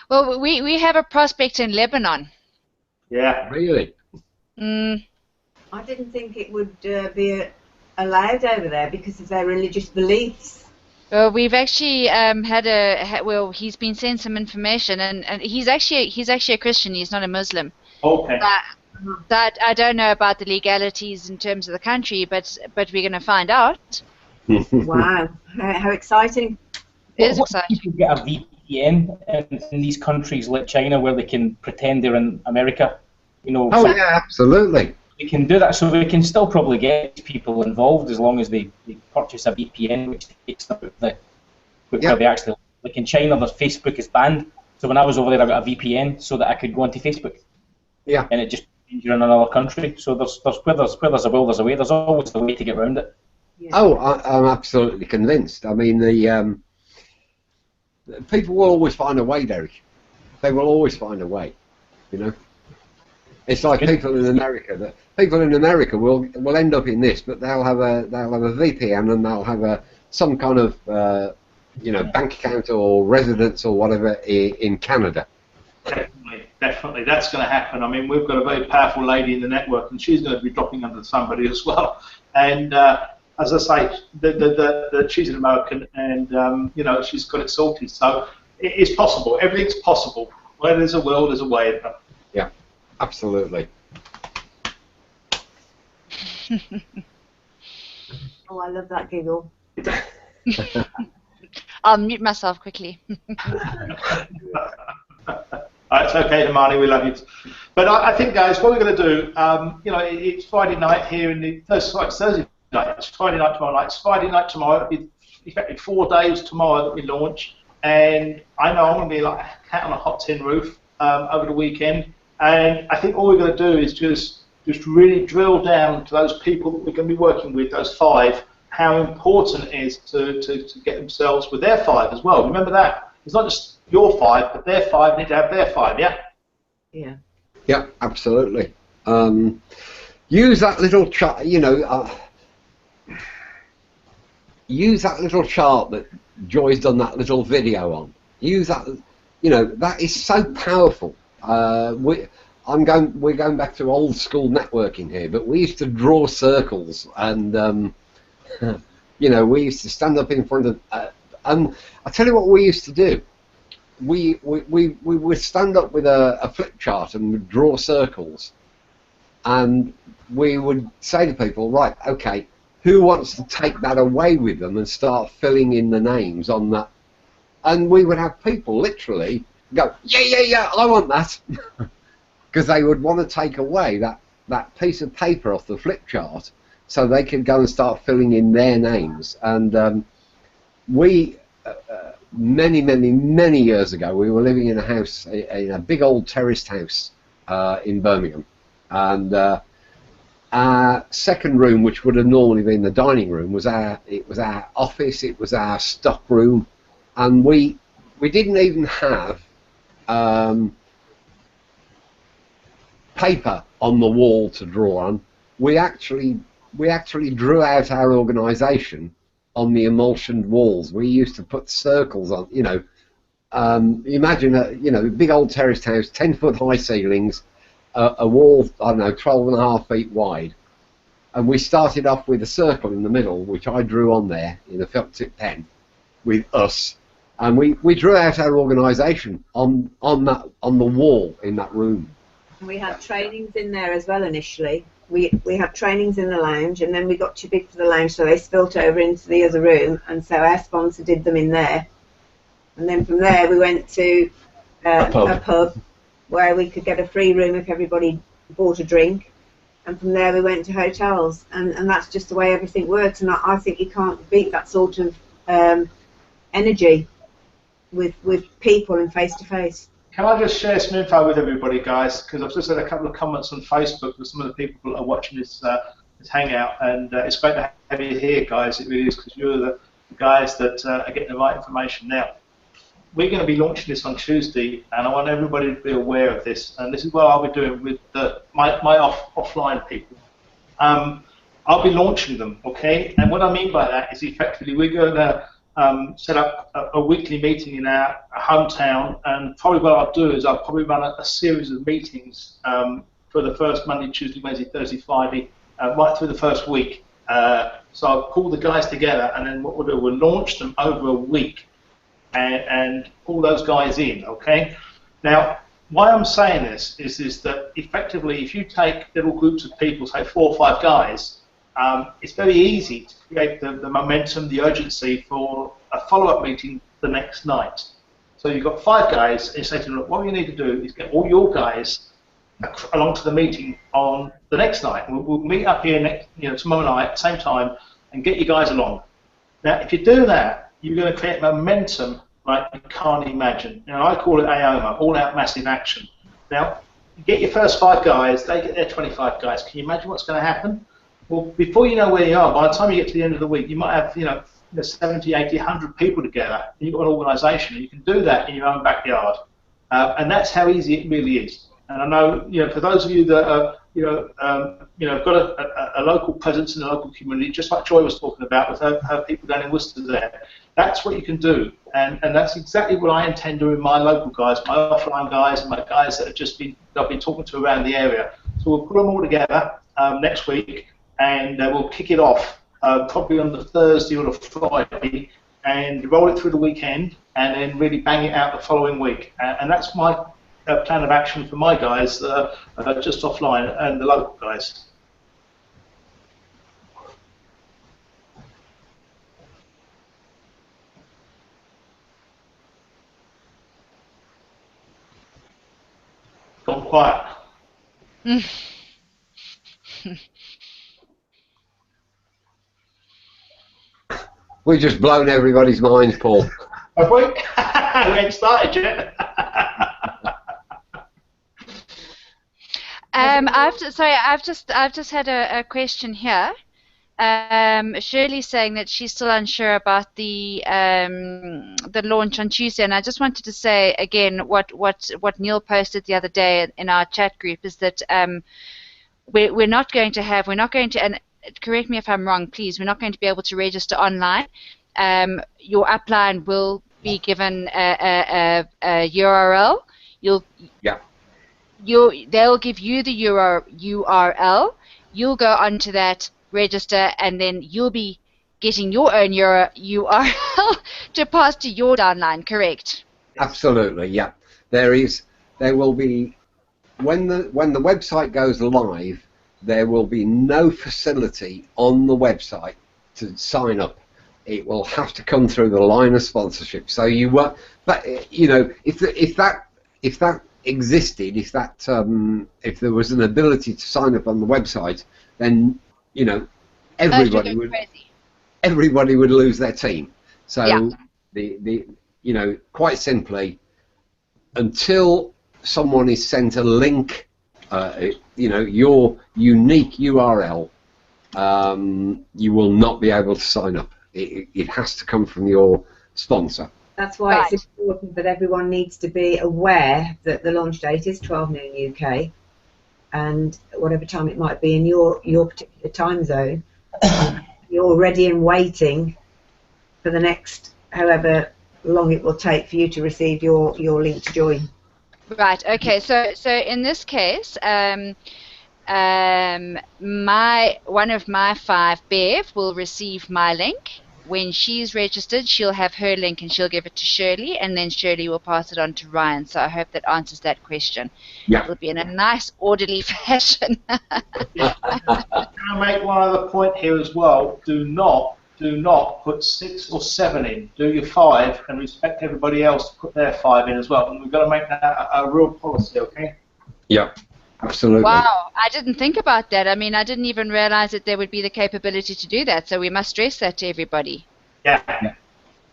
Well, we have a prospect in Lebanon. Yeah. Really? Mm. I didn't think it would be allowed over there because of their religious beliefs. Well, we've actually well, he's been sent some information, and he's actually a Christian. He's not a Muslim. Okay. That I don't know about the legalities in terms of the country, but we're going to find out. Wow, how exciting! It is What exciting. if you get a VPN in these countries like China where they can pretend they're in America? You know. Oh yeah, absolutely. We can do that, so we can still probably get people involved as long as they purchase a VPN, which takes them out where they actually. Like in China, there's Facebook is banned. So when I was over there, I got a VPN so that I could go onto Facebook. Yeah. And it just means you're in another country. So there's where there's a will, there's a way. There's always a way to get around it. Yeah. Oh, I'm absolutely convinced. I mean, the people will always find a way, Derek. They will always find a way. You know. It's like people in America. People in America will end up in this, but they'll have a VPN and they'll have some kind of bank account or residence or whatever in Canada. Definitely, that's going to happen. I mean, we've got a very powerful lady in the network, and she's going to be dropping under somebody as well. And as I say, she's an American, and she's got it sorted. So it's possible. Everything's possible. Where there's a will, there's a way. Yeah, absolutely. Oh, I love that giggle. I'll mute myself quickly. It's okay, Hermione, we love you. But I think, guys, what we're going to do, it's Friday night here in the Thursday night. It's Friday night tomorrow night. It's Friday night tomorrow. It's effectively 4 days tomorrow that we launch. And I know I'm going to be like a cat on a hot tin roof over the weekend. And I think all we're going to do is just really drill down to those people that we're going to be working with, those 5, how important it is to get themselves with their 5 as well. Remember that. It's not just your 5, but their 5 need to have their 5, yeah? Yeah. Yeah, absolutely. Use that little chart, use that little chart that Joy's done that little video on. Use that, that is so powerful. We're going back to old school networking here, but we used to draw circles and, we used to stand up in front of, and I tell you what we used to do. We would stand up with a flip chart and we'd draw circles, and we would say to people, right, okay, who wants to take that away with them and start filling in the names on that? And we would have people literally go, yeah, I want that, because they would want to take away that piece of paper off the flip chart so they could go and start filling in their names. And we, many years ago, we were living in a house, in a big old terraced house in Birmingham, and our second room, which would have normally been the dining room, was our office, it was our stock room, and we didn't even have paper on the wall to draw on. We actually drew out our organisation on the emulsioned walls. We used to put circles on, imagine a big old terraced house, 10-foot high ceilings, a wall, I don't know, 12.5 feet wide, and we started off with a circle in the middle, which I drew on there in a felt tip pen with us, and we drew out our organisation on the wall in that room. We had trainings in there as well initially. We had trainings in the lounge, and then we got too big for the lounge, so they spilt over into the other room, and so our sponsor did them in there. And then from there we went to a pub where we could get a free room if everybody bought a drink, and from there we went to hotels, and that's just the way everything works. And I think you can't beat that sort of energy with people and face to face. Can I just share some info with everybody, guys? Because I've just had a couple of comments on Facebook with some of the people that are watching this hangout, and it's great to have you here, guys. It really is, because you're the guys that are getting the right information now. we're going to be launching this on Tuesday, and I want everybody to be aware of this. And this is what I'll be doing with my offline people. I'll be launching them, okay? And what I mean by that is effectively we're going to set up a weekly meeting in our hometown, and probably what I'll do is I'll probably run a series of meetings for the first Monday, Tuesday, Wednesday, Thursday, Friday, right through the first week. So I'll call the guys together, and then what we'll do, we'll launch them over a week and pull those guys in, okay? Now, why I'm saying this is that effectively if you take little groups of people, say 4 or 5 guys, it's very easy to create the momentum, the urgency for a follow-up meeting the next night. So you've got 5 guys, and you say to them, look, what you need to do is get all your guys along to the meeting on the next night. We'll meet up here tomorrow night at the same time and get you guys along. Now, if you do that, you're going to create momentum like you can't imagine. I call it AOMA, all-out massive action. Now, you get your first 5 guys, they get their 25 guys. Can you imagine what's going to happen? Well, before you know where you are, by the time you get to the end of the week, you might have 70, 80, 100 people together, and you've got an organisation. You can do that in your own backyard, and that's how easy it really is. And I know, for those of you that are, got a local presence in the local community, just like Joy was talking about with her people down in Worcester there, that's what you can do, and that's exactly what I intend doing with my local guys, my offline guys, and my guys that I've been talking to around the area. So we'll put them all together next week, and we'll kick it off probably on the Thursday or the Friday, and roll it through the weekend, and then really bang it out the following week. And that's my plan of action for my guys that are just offline and the local guys. Gone quiet. We've just blown everybody's minds, Paul. Have we? We ain't started yet. I've just had a question here. Shirley saying that she's still unsure about the launch on Tuesday, and I just wanted to say again what Neil posted the other day in our chat group is that we're not going to, and correct me if I'm wrong, please, we're not going to be able to register online. Your upline will be given a URL. They'll give you the URL. You'll go onto that, register, and then you'll be getting your own URL to pass to your downline. Correct? Absolutely, yeah. There will be, when the website goes live, there will be no facility on the website to sign up. It will have to come through the line of sponsorship. So if that existed, if there was an ability to sign up on the website, then everybody would lose their team. So quite simply, until someone is sent a link, your unique URL, you will not be able to sign up. It has to come from your sponsor. That's why it's important that everyone needs to be aware that the launch date is 12 noon UK, and whatever time it might be in your particular time zone, you're ready and waiting for the next however long it will take for you to receive your link to join. Right. Okay. So in this case, one of my 5, Bev, will receive my link. When she's registered, she'll have her link and she'll give it to Shirley, and then Shirley will pass it on to Ryan. So I hope that answers that question. Yeah. It'll be in a nice, orderly fashion. Can I make one other point here as well? Do not put 6 or 7 in. Do your 5 and respect everybody else to put their 5 in as well. And we've got to make that a real policy, okay? Yeah. Absolutely. Wow, I didn't think about that. I mean, I didn't even realize that there would be the capability to do that, so we must stress that to everybody. Yeah,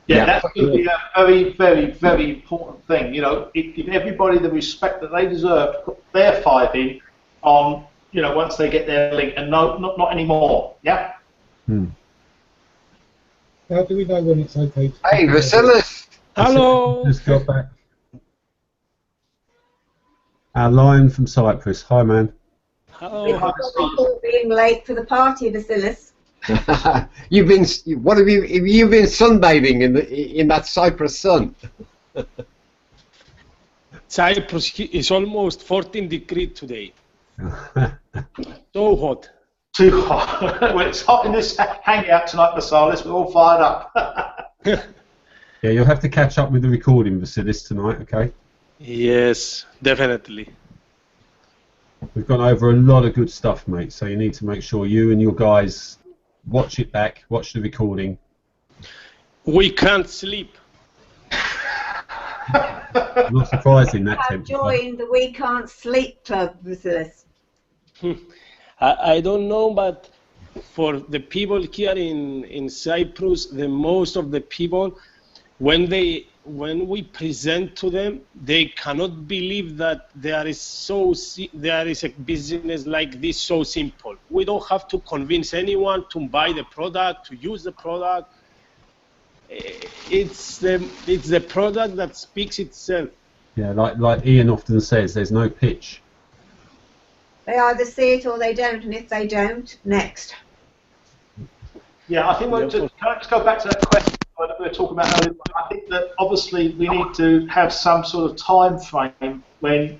that's going to be a very, very, very important thing. Give everybody the respect that they deserve to put their 5 in on, once they get their link, and not anymore. Yeah? How do we know when it's okay to... Hey, Vasilis! Hello. Just got back. Our lion from Cyprus. Hi, man. Hello. People being late for the party, Bacillus. You've been. What have you been sunbathing in that Cyprus sun? Cyprus is almost 14 degrees today. So hot. Too hot. Well, it's hot in this hangout tonight, Basalis. We're all fired up. Yeah, you'll have to catch up with the recording, Vasilis, tonight, okay? Yes, definitely. We've gone over a lot of good stuff, mate, so you need to make sure you and your guys watch it back, watch the recording. We can't sleep. I'm not surprised in that Have temperature. joined the We Can't Sleep Club, Bacillus. I don't know, but for the people here in Cyprus, the most of the people, when we present to them, they cannot believe that there is a business like this so simple. We don't have to convince anyone to buy the product, to use the product. It's the product that speaks itself. Yeah, like Ian often says, there's no pitch. They either see it or they don't, and if they don't, next. Yeah, I think can I just go back to that question that we were talking about earlier? I think that obviously we need to have some sort of time frame when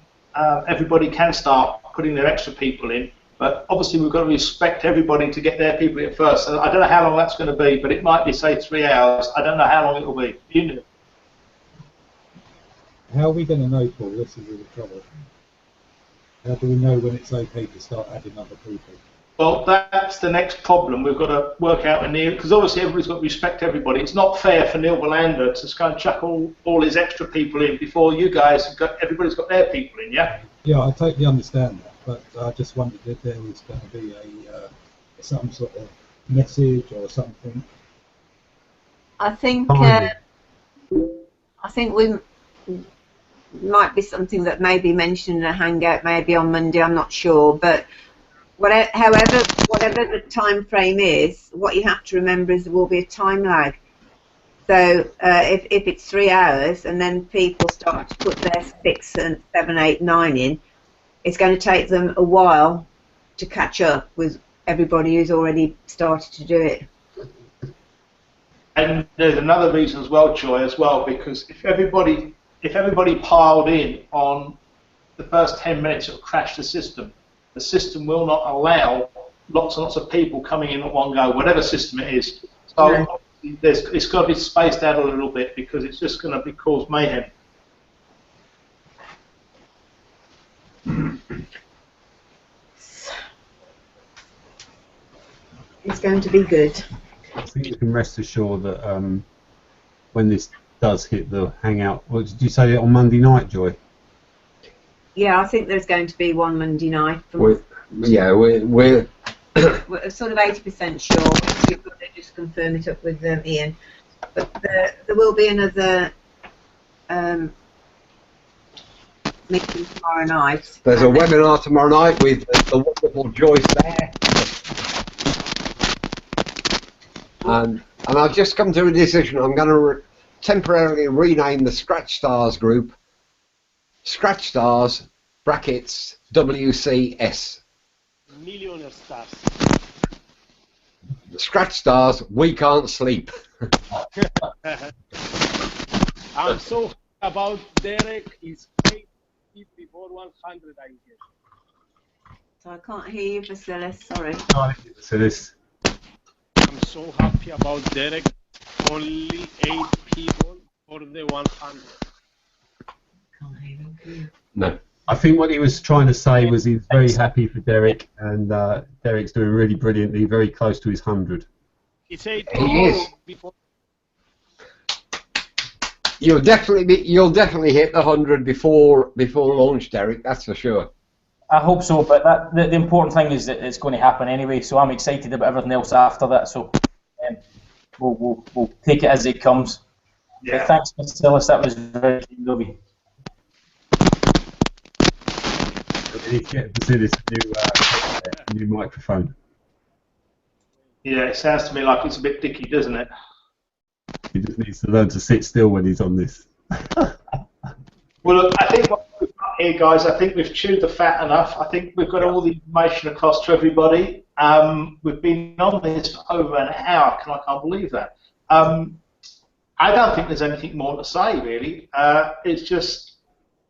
everybody can start putting their extra people in. But obviously we've got to respect everybody to get their people in first. So I don't know how long that's going to be, but it might be, say, 3 hours. I don't know how long it will be. You know. How are we going to know, Paul? This is the trouble. How do we know when it's okay to start adding other people? Well, that's the next problem. We've got to work out with Neil, because obviously everybody's got to respect everybody. It's not fair for Neil Belander to go and chuck all his extra people in before you guys have got, everybody's got their people in, yeah? Yeah, I totally understand that, but I just wondered if there was going to be some sort of message or something. I think we might be something that may be mentioned in a hangout, maybe on Monday. I'm not sure, but whatever the time frame is, what you have to remember is there will be a time lag. So if it's 3 hours and then people start to put their 6 and 7, 8, 9 in, it's going to take them a while to catch up with everybody who's already started to do it. And there's another reason as well, Joy, as well, because if everybody piled in on the first 10 minutes, it'll crash the system. The system will not allow lots and lots of people coming in at one go, whatever system it is. So it's got to be spaced out a little bit because it's just going to cause mayhem. It's going to be good. I think you can rest assured that when this does hit the hangout, what did you say on Monday night, Joy? Yeah, I think there's going to be one Monday night. We're We're sort of 80% sure. We've got to just confirm it up with Ian. But there will be another meeting tomorrow night. There's a webinar tomorrow night with the wonderful Joyce there. And I've just come to a decision. I'm going to temporarily rename the Scratch Stars group Scratch Stars brackets WCS. Millionaire stars. Scratch Stars, we can't sleep. I'm so happy about Derek. He's paid before 100, I guess. So I can't hear you, Bacillus, sorry. Vasilis. I'm so happy about Derek. Only 8 people for the 100. No. I think what he was trying to say was he's very happy for Derek, and Derek's doing really brilliantly, very close to his 100. He said He is. before. You'll definitely hit the 100 before launch, Derek. That's for sure. I hope so, but the important thing is that it's going to happen anyway. So I'm excited about everything else after that. So we'll take it as it comes. Yeah. Thanks, Bacillus. That was very kind of you. We need to get Vasilis a new microphone. Yeah, it sounds to me like it's a bit dicky, doesn't it? He just needs to learn to sit still when he's on this. Well, look, I think what we've got here, guys, I think we've chewed the fat enough. I think we've got all the information across to everybody. We've been on this for over an hour. I can't believe that. I don't think there's anything more to say, really. It's just,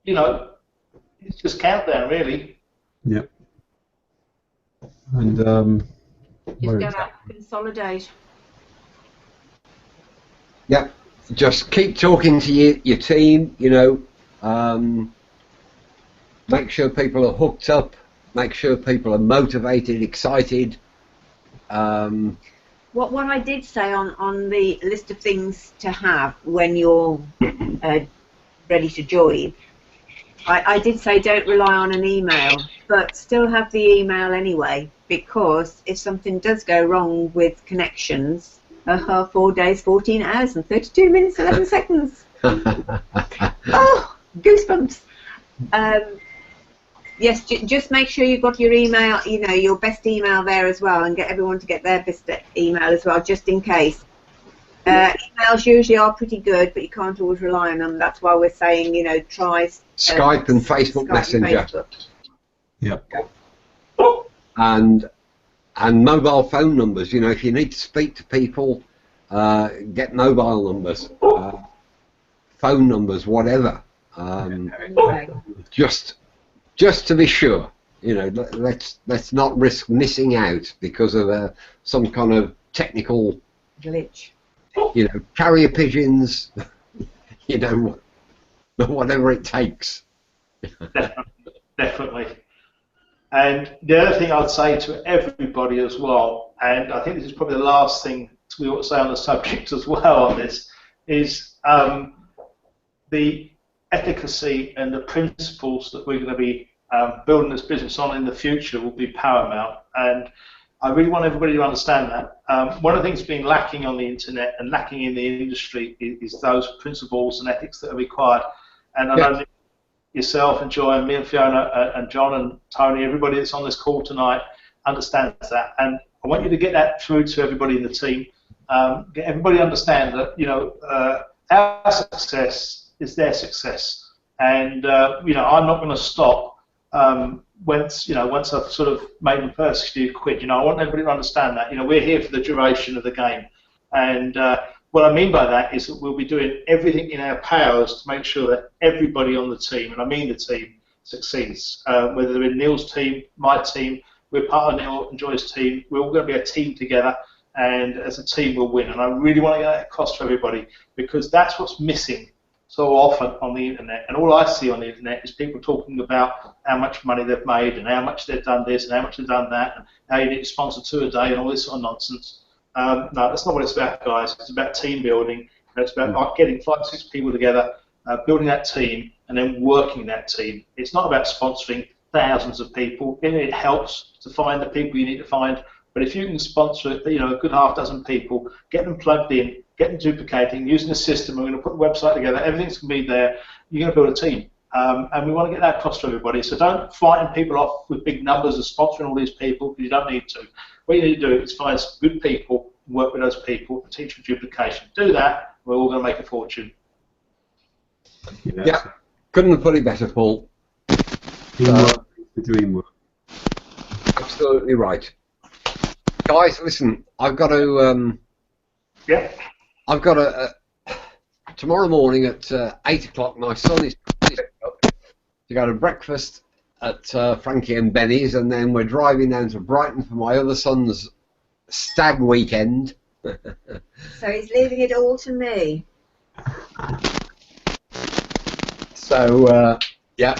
it's just countdown, really. Yep. And Just go out and consolidate. Yep. Just keep talking to your team, make sure people are hooked up, make sure people are motivated, excited. What I did say on the list of things to have when you're ready to join, I did say don't rely on an email, but still have the email anyway, because if something does go wrong with connections, 4 days, 14 hours and 32 minutes, 11 seconds. Oh, goosebumps. Yes, just make sure you've got your email, your best email there as well, and get everyone to get their best email as well, just in case. Emails usually are pretty good, but you can't always rely on them. That's why we're saying, try Skype and Facebook Messenger. Yep. And mobile phone numbers. If you need to speak to people, get mobile numbers, phone numbers, whatever. Just to be sure. Let's not risk missing out because of some kind of technical glitch. Carrier pigeons. Whatever it takes. Definitely. And the other thing I'd say to everybody as well, and I think this is probably the last thing we ought to say on the subject as well on this, is the efficacy and the principles that we're going to be building this business on in the future will be paramount. And I really want everybody to understand that. One of the things being lacking on the internet and lacking in the industry is those principles and ethics that are required. And I know yourself and Joy and me and Fiona and John and Tony, everybody that's on this call tonight understands that. And I want you to get that through to everybody in the team. Get everybody to understand that, our success is their success. And, I'm not going to stop once I've sort of made the first few quid. I want everybody to understand that. We're here for the duration of the game. And what I mean by that is that we'll be doing everything in our powers to make sure that everybody on the team, and I mean the team, succeeds. Whether they're in Neil's team, my team, we're part of Neil and Joy's team, we're all going to be a team together, and as a team we'll win. And I really want to get that across to everybody, because that's what's missing so often on the internet. And all I see on the internet is people talking about how much money they've made and how much they've done this and how much they've done that and how you need to sponsor 2 a day and all this sort of nonsense. No, that's not what it's about, guys. It's about team building. It's about getting 5, 6 people together, building that team, and then working that team. It's not about sponsoring thousands of people. It helps to find the people you need to find. But if you can sponsor, a good half dozen people, get them plugged in, get them duplicating, using a system, we're going to put the website together, everything's going to be there, you're going to build a team. And we want to get that across to everybody. So don't frighten people off with big numbers of sponsoring all these people, because you don't need to. What you need to do is find some good people, work with those people, and teach them duplication. Do that, we're all going to make a fortune. Yeah, couldn't have put it better, Paul. Dreamwork. Absolutely right. Guys, listen, I've got to. I've got a. Tomorrow morning at 8 o'clock, my son is up to go to breakfast at Frankie and Benny's, and then we're driving down to Brighton for my other son's stag weekend. So he's leaving it all to me. So, yeah,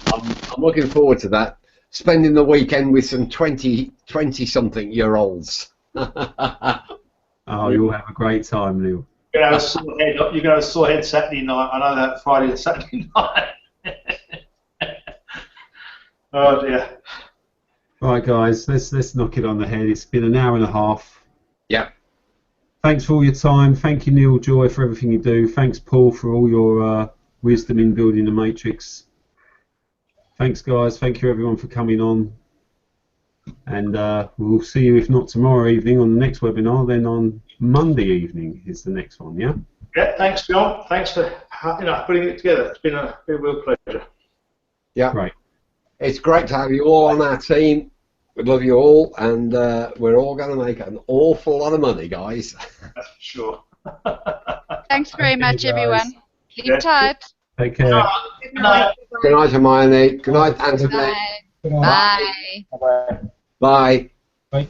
I'm looking forward to that. Spending the weekend with some 20-something-year-olds. Oh, you'll have a great time, Neil. You're going to have a sore head Saturday night. I know that, Friday and Saturday night. Oh, dear. Right, guys, let's knock it on the head. It's been an hour and a half. Yeah. Thanks for all your time. Thank you, Neil, Joy, for everything you do. Thanks, Paul, for all your wisdom in building the Matrix. Thanks, guys. Thank you, everyone, for coming on. And we'll see you, if not tomorrow evening, on the next webinar, then on Monday evening is the next one, yeah? Yeah, thanks, John. Thanks for putting it together. It's been a real pleasure. Yeah. Right. It's great to have you all on our team. We love you all, and we're all going to make an awful lot of money, guys. That's for sure. Thanks very much, everyone. Keep tight. Take care. Good night. Good night, Hermione. Good night, Anthony. Bye. Good night. Bye. Bye. Bye. Bye.